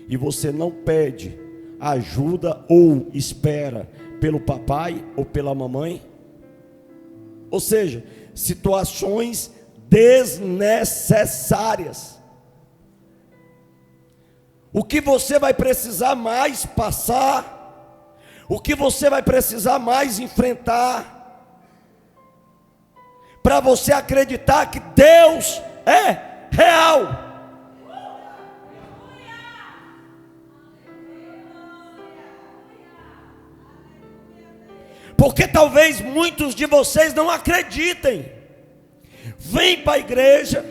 e você não pede ajuda ou espera pelo papai ou pela mamãe? Ou seja, situações desnecessárias. O que você vai precisar mais passar, o que você vai precisar mais enfrentar, para você acreditar que Deus é real. Porque talvez muitos de vocês não acreditem. Vem para a igreja,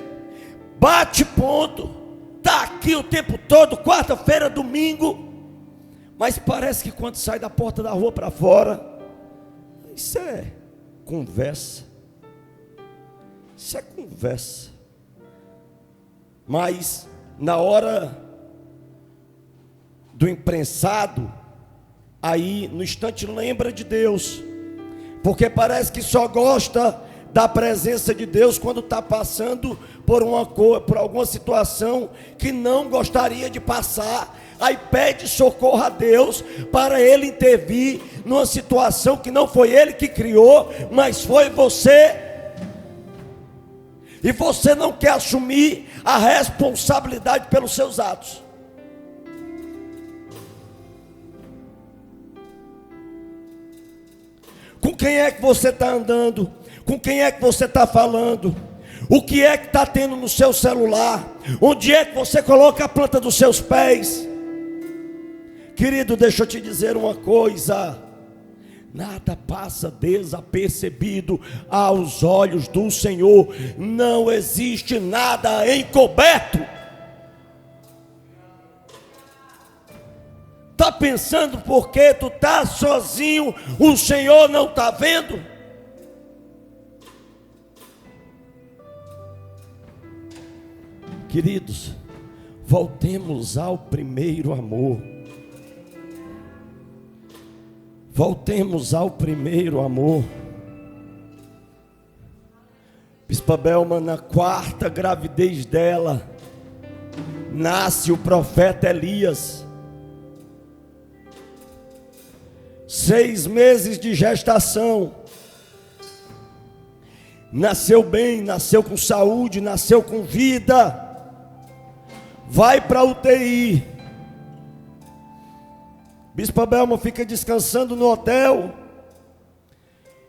bate ponto, está aqui o tempo todo, quarta-feira, domingo, mas parece que quando sai da porta da rua para fora, isso é conversa. Isso é conversa. Mas na hora do imprensado, aí no instante lembra de Deus, porque parece que só gosta da presença de Deus quando está passando por alguma situação que não gostaria de passar. Aí pede socorro a Deus para Ele intervir numa situação que não foi Ele que criou, mas foi você. E você não quer assumir a responsabilidade pelos seus atos. Com quem é que você está andando? Com quem é que você está falando? O que é que está tendo no seu celular? Onde é que você coloca a planta dos seus pés? Querido, deixa eu te dizer uma coisa: nada passa desapercebido aos olhos do Senhor. Não existe nada encoberto. Está pensando porque tu está sozinho, o Senhor não está vendo? Queridos, voltemos ao primeiro amor. Voltemos ao primeiro amor. Bispa Belma, na 4ª gravidez dela, nasce o profeta Elias. 6 meses de gestação. Nasceu bem, nasceu com saúde, nasceu com vida. Vai para a UTI. Bispa Belma fica descansando no hotel.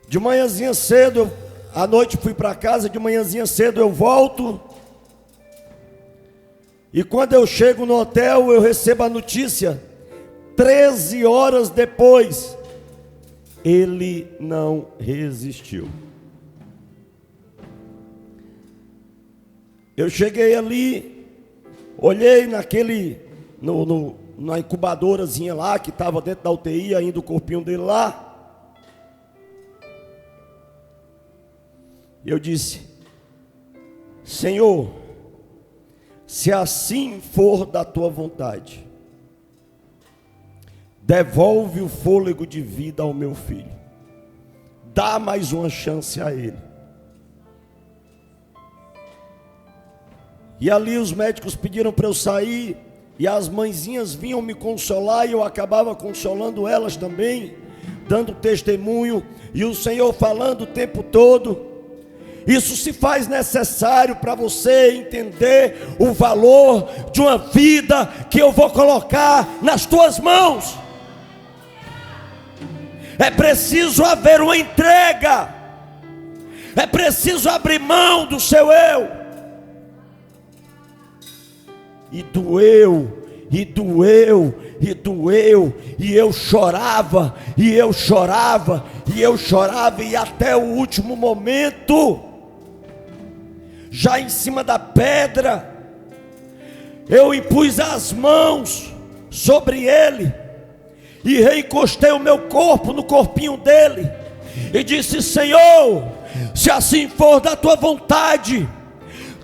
De manhãzinha cedo, à noite fui para casa, de manhãzinha cedo eu volto. E quando eu chego no hotel, eu recebo a notícia: 13 horas depois, ele não resistiu. Eu cheguei ali, olhei na incubadorazinha lá, que estava dentro da UTI, ainda o corpinho dele lá. Eu disse: Senhor, se assim for da tua vontade, devolve o fôlego de vida ao meu filho. Dá mais uma chance a ele. E ali os médicos pediram para eu sair, e as mãezinhas vinham me consolar, e eu acabava consolando elas também, dando testemunho, e o Senhor falando o tempo todo. Isso se faz necessário para você entender o valor de uma vida que eu vou colocar nas tuas mãos. É preciso haver uma entrega, é preciso abrir mão do seu eu. E doeu, e doeu, e doeu, e eu chorava, e eu chorava, e eu chorava, e até o último momento, já em cima da pedra, eu impus as mãos sobre ele, e reencostei o meu corpo no corpinho dele, e disse: Senhor, se assim for da tua vontade,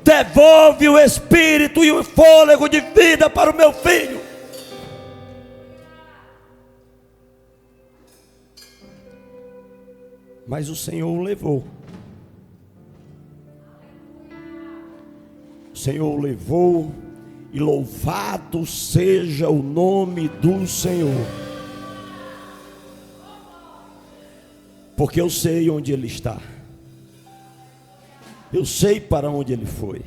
devolve o espírito e o fôlego de vida para o meu filho. Mas o Senhor o levou. O Senhor o levou, e louvado seja o nome do Senhor. Porque eu sei onde ele está. Eu sei para onde ele foi.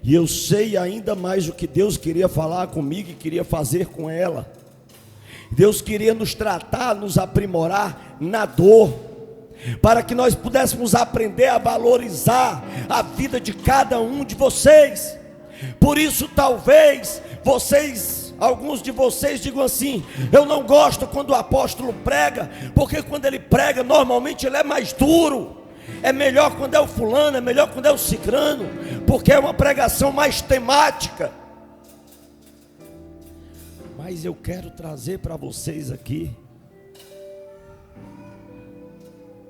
E eu sei ainda mais o que Deus queria falar comigo e queria fazer com ela. Deus queria nos tratar, nos aprimorar na dor, para que nós pudéssemos aprender a valorizar a vida de cada um de vocês. Por isso talvez alguns de vocês digam assim: eu não gosto quando o apóstolo prega, porque quando ele prega normalmente ele é mais duro. É melhor quando é o fulano, é melhor quando é o cicrano, porque é uma pregação mais temática. Mas eu quero trazer para vocês aqui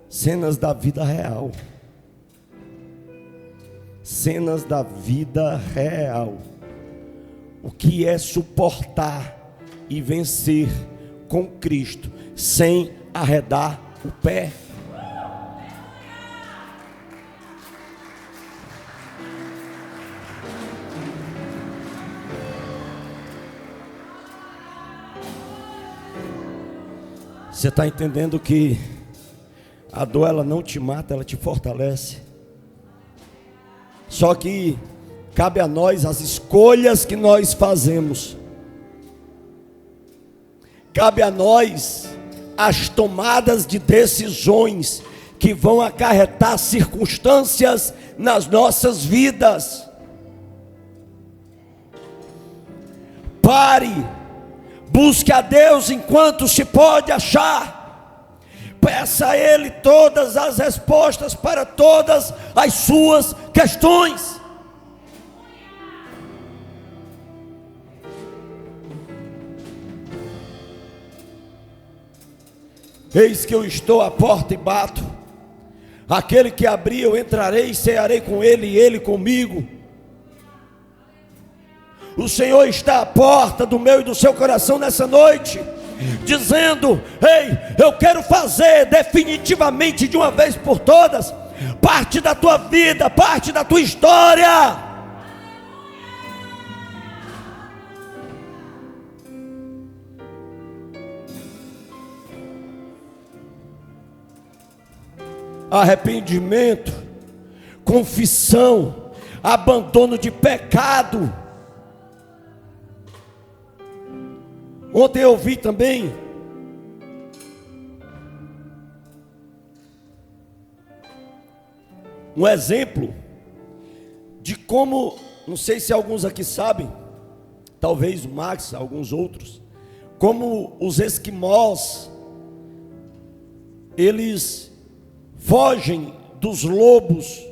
cenas da vida real. Cenas da vida real. O que é suportar e vencer com Cristo sem arredar o pé. Você está entendendo que a dor, ela não te mata, ela te fortalece. Só que cabe a nós as escolhas que nós fazemos. Cabe a nós as tomadas de decisões que vão acarretar circunstâncias nas nossas vidas. Pare, Busque a Deus enquanto se pode achar. Peça a Ele todas as respostas para todas as suas questões. Eis que eu estou à porta e bato. Aquele que abrir, eu entrarei e cearei com ele e ele comigo. O Senhor está à porta do meu e do seu coração nessa noite, dizendo: ei, eu quero fazer definitivamente, de uma vez por todas, parte da tua vida, parte da tua história. Arrependimento, confissão, abandono de pecado. Ontem eu vi também um exemplo de como, não sei se alguns aqui sabem, talvez o Max, alguns outros, como os esquimós, eles fogem dos lobos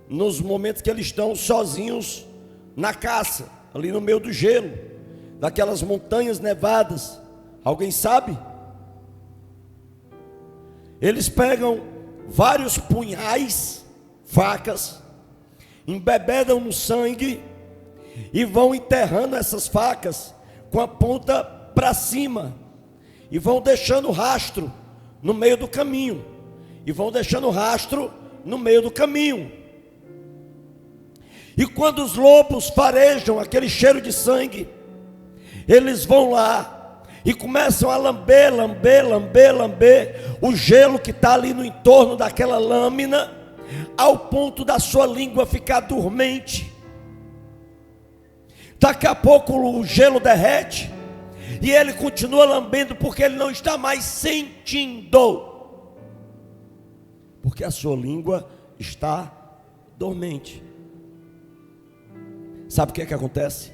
nos momentos que eles estão sozinhos na caça, ali no meio do gelo, daquelas montanhas nevadas. Alguém sabe? Eles pegam vários punhais, facas, embebedam no sangue e vão enterrando essas facas com a ponta para cima e vão deixando rastro no meio do caminho. E vão deixando rastro no meio do caminho. E quando os lobos farejam aquele cheiro de sangue, eles vão lá e começam a lamber o gelo que está ali no entorno daquela lâmina, ao ponto da sua língua ficar dormente. Daqui a pouco o gelo derrete e ele continua lambendo, porque ele não está mais sentindo, porque a sua língua está dormente. Sabe o que é que acontece?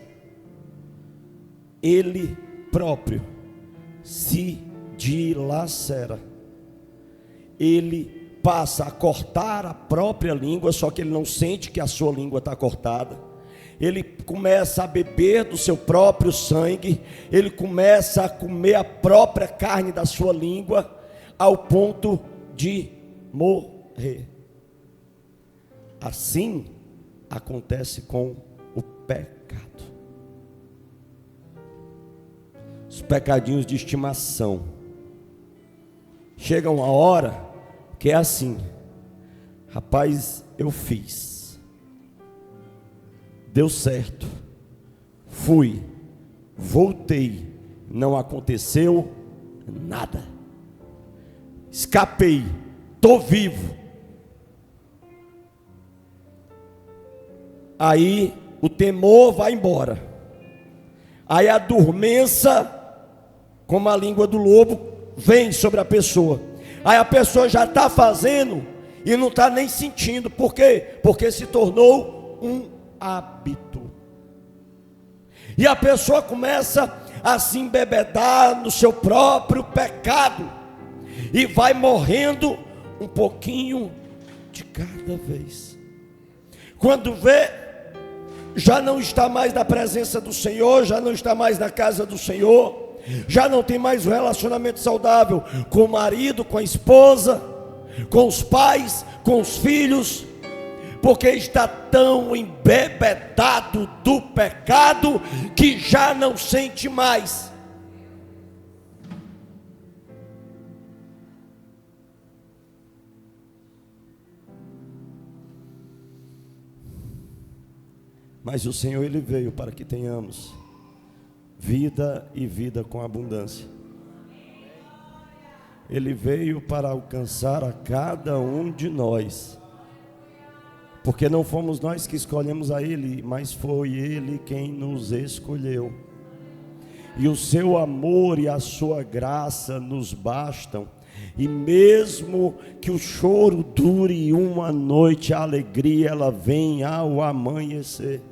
Ele próprio se dilacera. Ele passa a cortar a própria língua, só que ele não sente que a sua língua está cortada. Ele começa a beber do seu próprio sangue. Ele começa a comer a própria carne da sua língua, ao ponto de morrer. Assim acontece com o pecado. Os pecadinhos de estimação. Chega uma hora que é assim: rapaz, eu fiz, deu certo, fui, voltei, não aconteceu nada, escapei, estou vivo. Aí o temor vai embora. Aí a dormência, como a língua do lobo, vem sobre a pessoa. Aí a pessoa já está fazendo e não está nem sentindo. Por quê? Porque se tornou um hábito. E a pessoa começa a se embebedar no seu próprio pecado e vai morrendo um pouquinho de cada vez. Quando vê, já não está mais na presença do Senhor, já não está mais na casa do Senhor, já não tem mais um relacionamento saudável com o marido, com a esposa, com os pais, com os filhos, porque está tão embebedado do pecado que já não sente mais. Mas o Senhor, Ele veio para que tenhamos vida e vida com abundância. Ele veio para alcançar a cada um de nós, porque não fomos nós que escolhemos a Ele, mas foi Ele quem nos escolheu. E o seu amor e a sua graça nos bastam. E mesmo que o choro dure uma noite, a alegria ela vem ao amanhecer.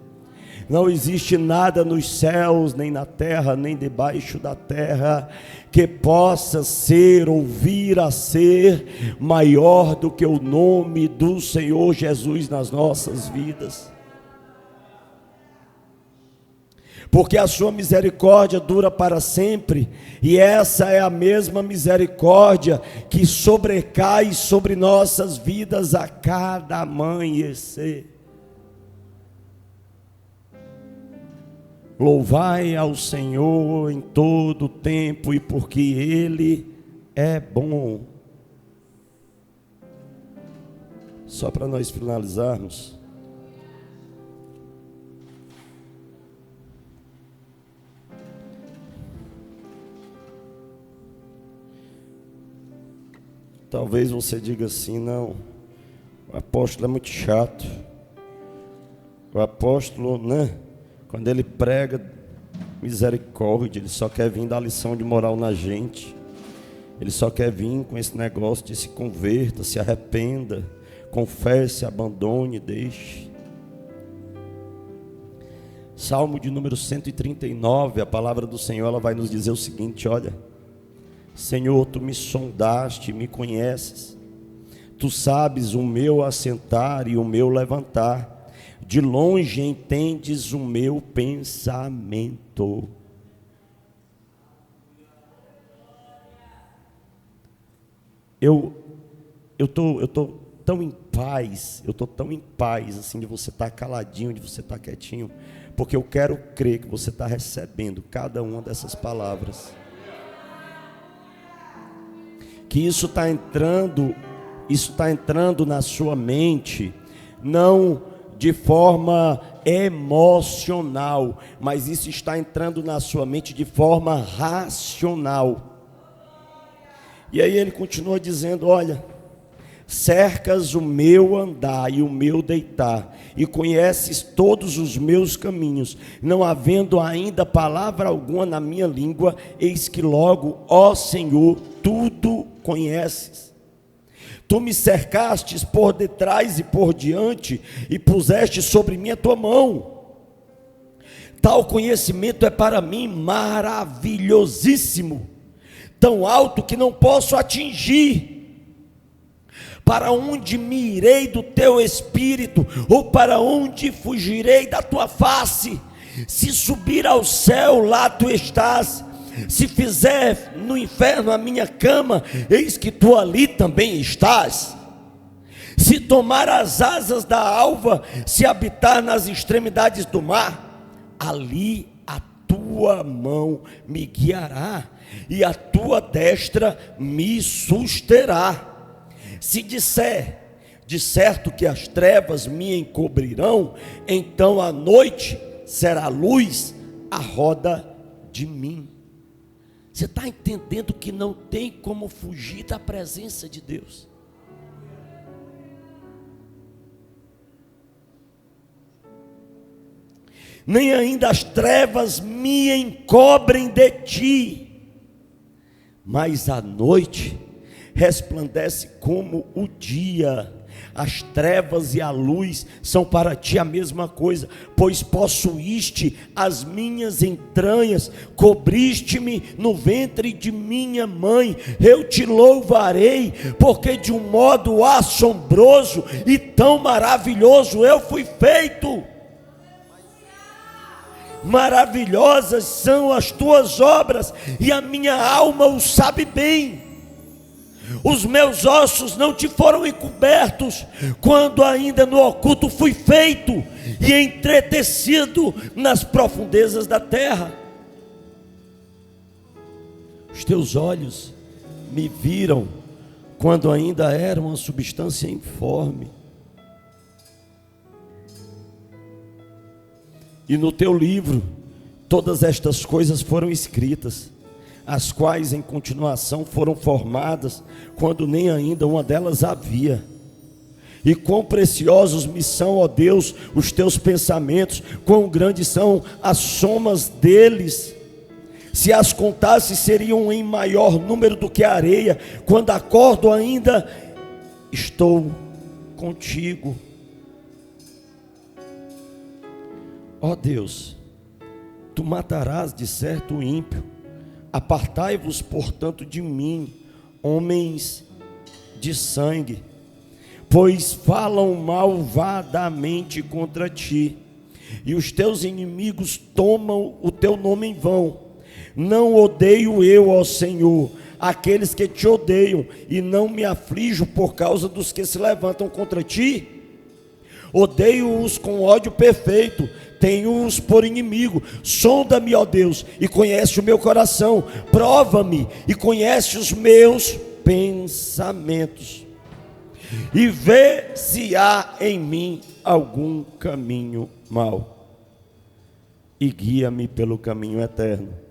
Não existe nada nos céus, nem na terra, nem debaixo da terra, que possa ser ou vir a ser maior do que o nome do Senhor Jesus nas nossas vidas. Porque a sua misericórdia dura para sempre, e essa é a mesma misericórdia que sobrecai sobre nossas vidas a cada amanhecer. Louvai ao Senhor em todo o tempo, e porque Ele é bom. Só para nós finalizarmos, talvez você diga assim: não, o apóstolo é muito chato. O apóstolo, né, quando ele prega misericórdia, ele só quer vir dar lição de moral na gente. Ele só quer vir com esse negócio de se converta, se arrependa, confesse, abandone, deixe. Salmo de número 139, a palavra do Senhor, ela vai nos dizer o seguinte: olha, Senhor, tu me sondaste, me conheces, tu sabes o meu assentar e o meu levantar, de longe entendes o meu pensamento. Eu tô tão em paz, eu tô tão em paz assim de você estar caladinho, de você estar quietinho, porque eu quero crer que você está recebendo cada uma dessas palavras. Que isso está entrando na sua mente, não de forma emocional, mas isso está entrando na sua mente de forma racional. E aí ele continua dizendo: olha, cercas o meu andar e o meu deitar, e conheces todos os meus caminhos, não havendo ainda palavra alguma na minha língua, eis que logo, ó Senhor, tudo conheces. Tu me cercastes por detrás e por diante, e puseste sobre mim a tua mão. Tal conhecimento é para mim maravilhosíssimo, tão alto que não posso atingir. Para onde me irei do teu espírito, ou para onde fugirei da tua face? Se subir ao céu, lá tu estás. Se fizer no inferno a minha cama, eis que tu ali também estás. Se tomar as asas da alva, se habitar nas extremidades do mar, ali a tua mão me guiará, e a tua destra me susterá. Se disser, de certo que as trevas me encobrirão, então a noite será luz à roda de mim. Você está entendendo que não tem como fugir da presença de Deus? Nem ainda as trevas me encobrem de ti, mas a noite resplandece como o dia. As trevas e a luz são para ti a mesma coisa, pois possuíste as minhas entranhas, cobriste-me no ventre de minha mãe. Eu te louvarei, porque de um modo assombroso e tão maravilhoso eu fui feito. Maravilhosas são as tuas obras, e a minha alma o sabe bem. Os meus ossos não te foram encobertos, quando ainda no oculto fui feito e entretecido nas profundezas da terra. Os teus olhos me viram quando ainda era uma substância informe, e no teu livro todas estas coisas foram escritas, as quais em continuação foram formadas, quando nem ainda uma delas havia. E quão preciosos me são, ó Deus, os teus pensamentos, quão grandes são as somas deles. Se as contasse, seriam em maior número do que a areia. Quando acordo ainda, estou contigo. Ó Deus, tu matarás de certo o ímpio, apartai-vos, portanto, de mim, homens de sangue, pois falam malvadamente contra ti, e os teus inimigos tomam o teu nome em vão. Não odeio eu, ó Senhor, aqueles que te odeiam, e não me aflijo por causa dos que se levantam contra ti. Odeio-os com ódio perfeito, tenho-os por inimigo. Sonda-me, ó Deus, e conhece o meu coração, prova-me e conhece os meus pensamentos, e vê se há em mim algum caminho mau, e guia-me pelo caminho eterno.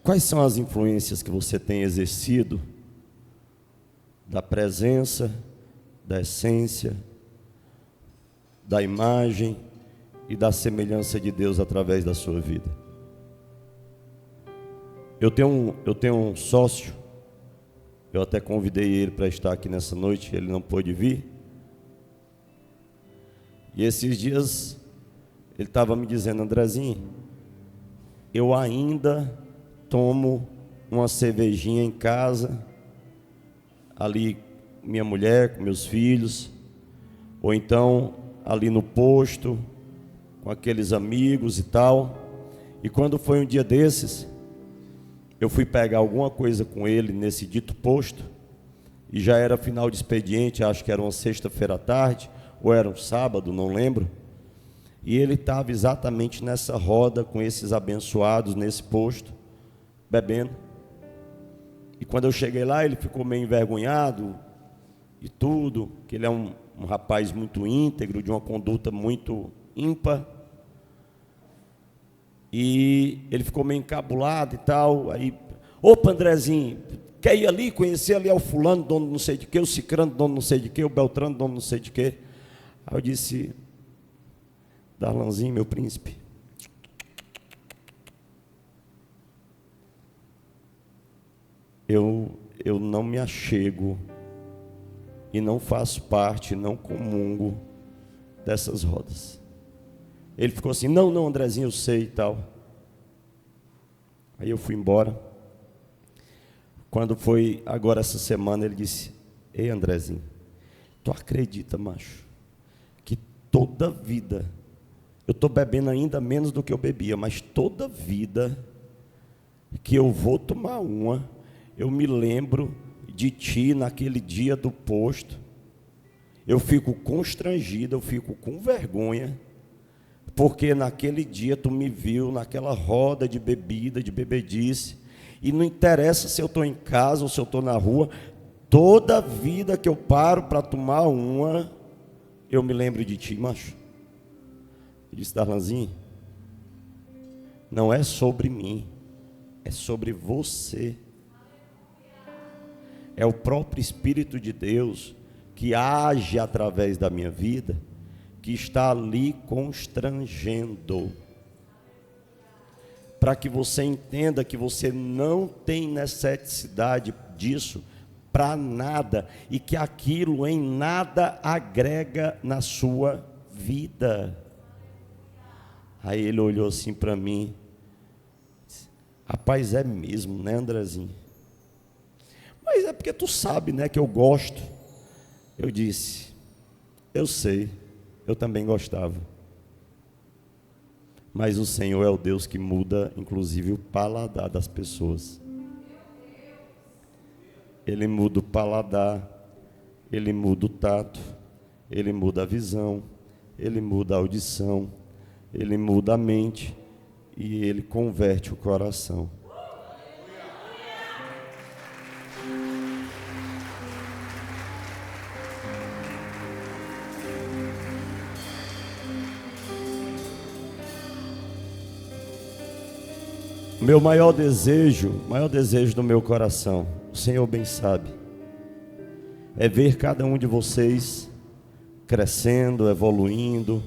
Quais são as influências que você tem exercido da presença, da essência, da imagem e da semelhança de Deus através da sua vida? Eu tenho um sócio, eu até convidei ele para estar aqui nessa noite, ele não pôde vir. E esses dias ele estava me dizendo: Andrezinho, eu ainda tomo uma cervejinha em casa, ali minha mulher, com meus filhos, ou então ali no posto, com aqueles amigos e tal. E quando foi um dia desses, eu fui pegar alguma coisa com ele nesse dito posto, e já era final de expediente, acho que era uma sexta-feira à tarde, ou era um sábado, não lembro. E ele estava exatamente nessa roda com esses abençoados nesse posto, bebendo. E quando eu cheguei lá, ele ficou meio envergonhado e tudo, que ele é um rapaz muito íntegro, de uma conduta muito ímpar. E ele ficou meio encabulado e tal. Aí, opa, Andrezinho, quer ir ali, conhecer ali ao fulano, dono não sei de quê, o cicrano, dono não sei de quê, o beltrano, dono não sei de quê. Aí eu disse: Darlanzinho, meu príncipe, eu não me achego e não faço parte, não comungo dessas rodas. Ele ficou assim: não, Andrezinho, eu sei e tal. Aí eu fui embora. Quando foi agora essa semana, ele disse: ei, Andrezinho, tu acredita, macho, que toda vida, eu estou bebendo ainda menos do que eu bebia, mas toda vida que eu vou tomar uma, eu me lembro de ti naquele dia do posto. Eu fico constrangido, eu fico com vergonha, porque naquele dia tu me viu naquela roda de bebida, de bebedice, e não interessa se eu estou em casa ou se eu estou na rua, toda vida que eu paro para tomar uma, eu me lembro de ti, macho. Eu disse: Darlanzinho, não é sobre mim, é sobre você. É o próprio Espírito de Deus que age através da minha vida, que está ali constrangendo, para que você entenda que você não tem necessidade disso para nada, e que aquilo em nada agrega na sua vida. Aí ele olhou assim para mim: rapaz, é mesmo, né, Andrezinho? Mas é porque tu sabe, né, que eu gosto. Eu disse: eu sei, eu também gostava. Mas o Senhor é o Deus que muda, inclusive, o paladar das pessoas. Ele muda o paladar, Ele muda o tato, Ele muda a visão, Ele muda a audição, Ele muda a mente e Ele converte o coração. Meu maior desejo do meu coração, o Senhor bem sabe, é ver cada um de vocês crescendo, evoluindo,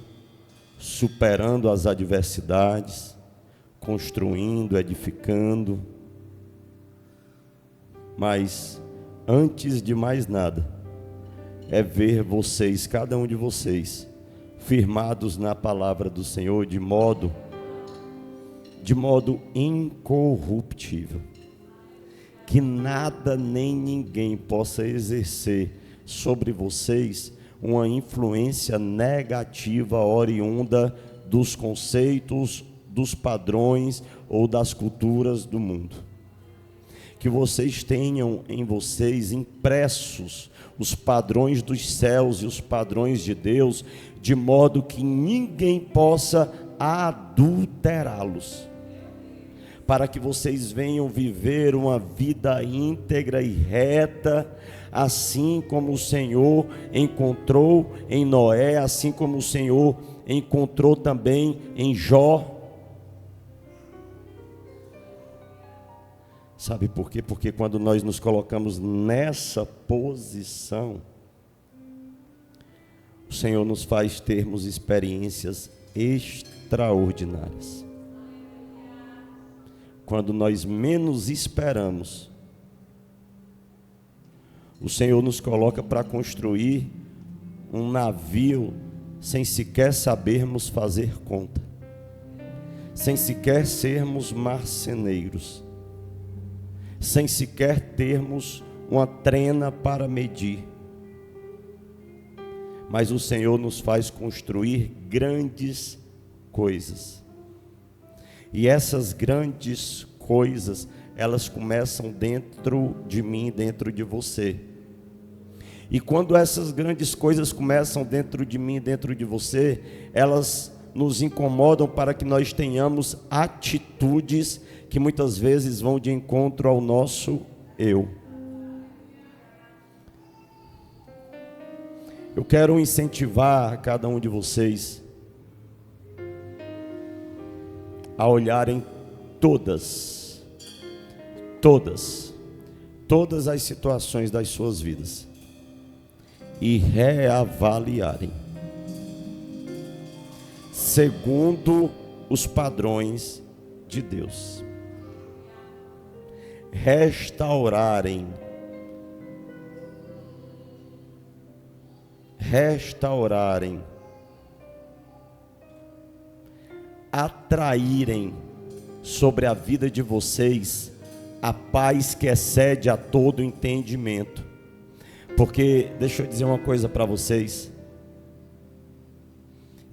superando as adversidades, construindo, edificando. Mas, antes de mais nada, é ver vocês, cada um de vocês, firmados na palavra do Senhor de modo incorruptível, que nada nem ninguém possa exercer sobre vocês uma influência negativa oriunda dos conceitos, dos padrões ou das culturas do mundo. Que vocês tenham em vocês impressos os padrões dos céus e os padrões de Deus, de modo que ninguém possa adulterá-los, para que vocês venham viver uma vida íntegra e reta, assim como o Senhor encontrou em Noé, assim como o Senhor encontrou também em Jó. Sabe por quê? Porque quando nós nos colocamos nessa posição, o Senhor nos faz termos experiências extraordinárias. Quando nós menos esperamos, o Senhor nos coloca para construir um navio sem sequer sabermos fazer conta, sem sequer sermos marceneiros, sem sequer termos uma trena para medir. Mas o Senhor nos faz construir grandes coisas. E essas grandes coisas, elas começam dentro de mim, dentro de você. E quando essas grandes coisas começam dentro de mim, dentro de você, elas nos incomodam para que nós tenhamos atitudes que muitas vezes vão de encontro ao nosso eu. Eu quero incentivar cada um de vocês a olharem todas as situações das suas vidas e reavaliarem segundo os padrões de Deus, restaurarem, atraírem sobre a vida de vocês a paz que excede a todo entendimento. Porque, deixa eu dizer uma coisa para vocês,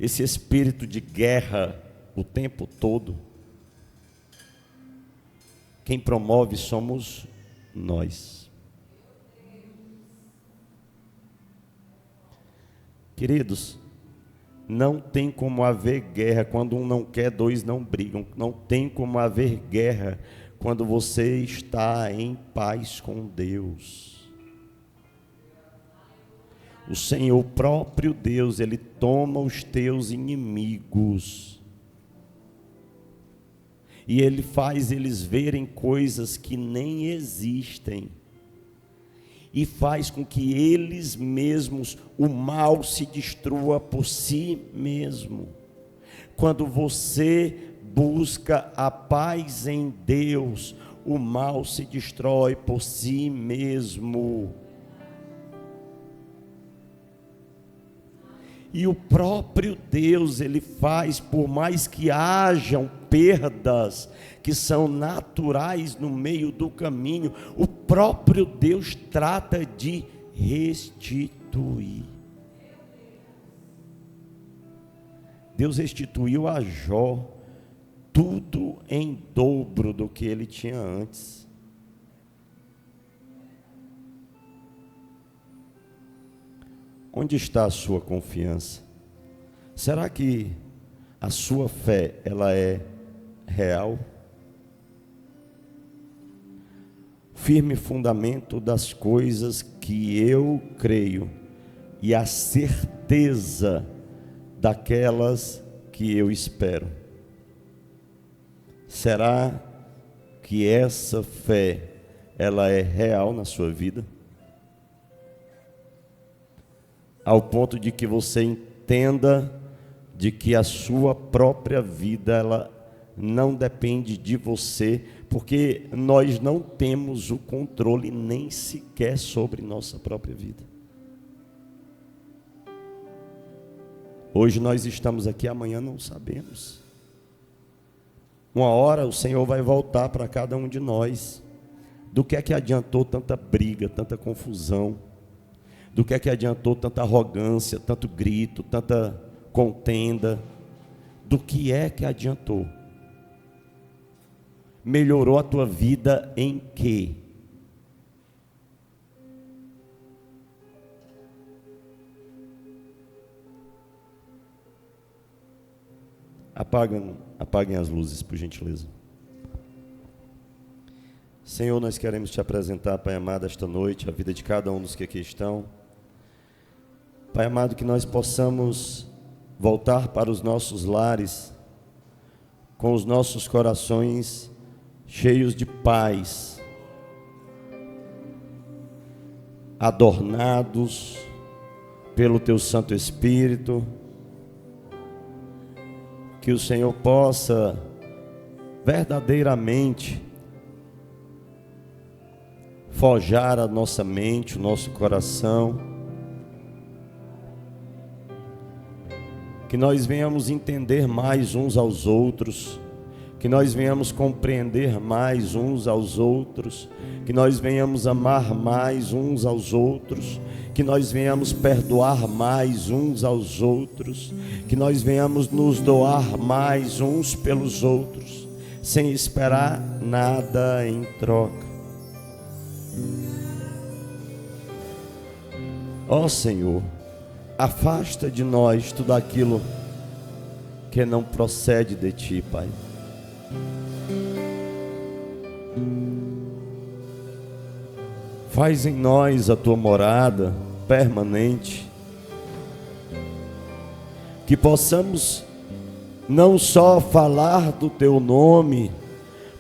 esse espírito de guerra o tempo todo, quem promove somos nós. Queridos, não tem como haver guerra quando um não quer, dois não brigam. Não tem como haver guerra quando você está em paz com Deus. O Senhor próprio Deus, Ele toma os teus inimigos e Ele faz eles verem coisas que nem existem, e faz com que eles mesmos, o mal se destrua por si mesmo. Quando você busca a paz em Deus, o mal se destrói por si mesmo. E o próprio Deus, Ele faz, por mais que hajam perdas que são naturais no meio do caminho, o próprio Deus trata de restituir. Deus restituiu a Jó tudo em dobro do que ele tinha antes. Onde está a sua confiança? Será que a sua fé, ela é real? Firme fundamento das coisas que eu creio e a certeza daquelas que eu espero. Será que essa fé, ela é real na sua vida? Ao ponto de que você entenda de que a sua própria vida, ela não depende de você, porque nós não temos o controle nem sequer sobre nossa própria vida. Hoje nós estamos aqui, amanhã não sabemos. Uma hora o Senhor vai voltar para cada um de nós. Do que é que adiantou tanta briga, tanta confusão? Do que é que adiantou tanta arrogância, tanto grito, tanta contenda? Do que é que adiantou? Melhorou a tua vida em quê? Apaguem as luzes, por gentileza. Senhor, nós queremos te apresentar, Pai amado, esta noite, a vida de cada um dos que aqui estão. Pai amado, que nós possamos voltar para os nossos lares com os nossos corações cheios de paz, adornados pelo Teu Santo Espírito. Que o Senhor possa verdadeiramente forjar a nossa mente, o nosso coração, que nós venhamos entender mais uns aos outros, que nós venhamos compreender mais uns aos outros, que nós venhamos amar mais uns aos outros, que nós venhamos perdoar mais uns aos outros, que nós venhamos nos doar mais uns pelos outros, sem esperar nada em troca. Ó Senhor, afasta de nós tudo aquilo que não procede de Ti, Pai. Faz em nós a Tua morada permanente, que possamos não só falar do Teu nome,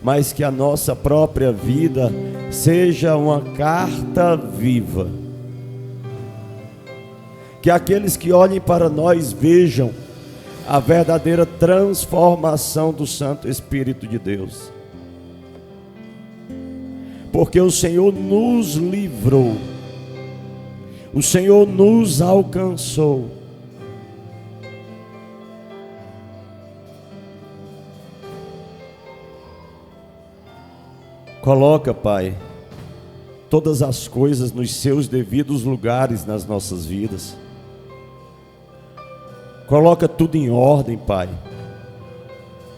mas que a nossa própria vida seja uma carta viva. Que aqueles que olhem para nós vejam a verdadeira transformação do Santo Espírito de Deus. Porque o Senhor nos livrou, o Senhor nos alcançou. Coloca, Pai, todas as coisas nos seus devidos lugares nas nossas vidas. Coloca tudo em ordem, Pai.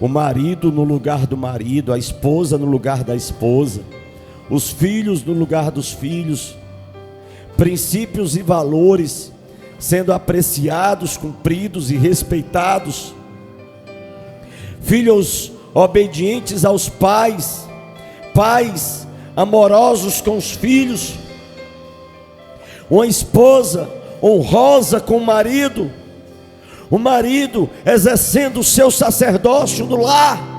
O marido no lugar do marido, a esposa no lugar da esposa, os filhos no lugar dos filhos, princípios e valores sendo apreciados, cumpridos e respeitados, filhos obedientes aos pais, pais amorosos com os filhos, uma esposa honrosa com o marido exercendo o seu sacerdócio no lar.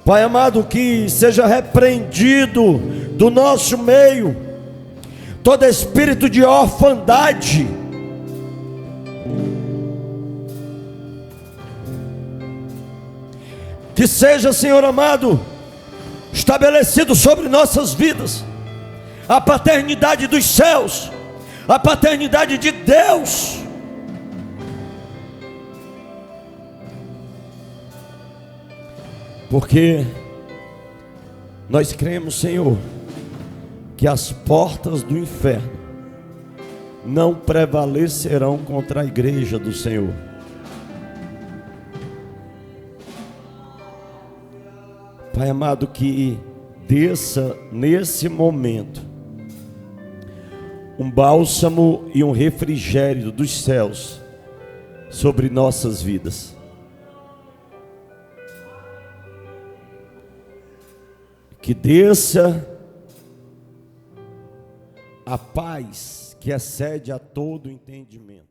Pai amado, que seja repreendido do nosso meio todo espírito de orfandade, que seja, Senhor amado, estabelecido sobre nossas vidas a paternidade dos céus, a paternidade de Deus. Porque nós cremos, Senhor, que as portas do inferno não prevalecerão contra a igreja do Senhor. Pai amado, que desça nesse momento um bálsamo e um refrigério dos céus sobre nossas vidas. Que desça a paz que excede a todo entendimento.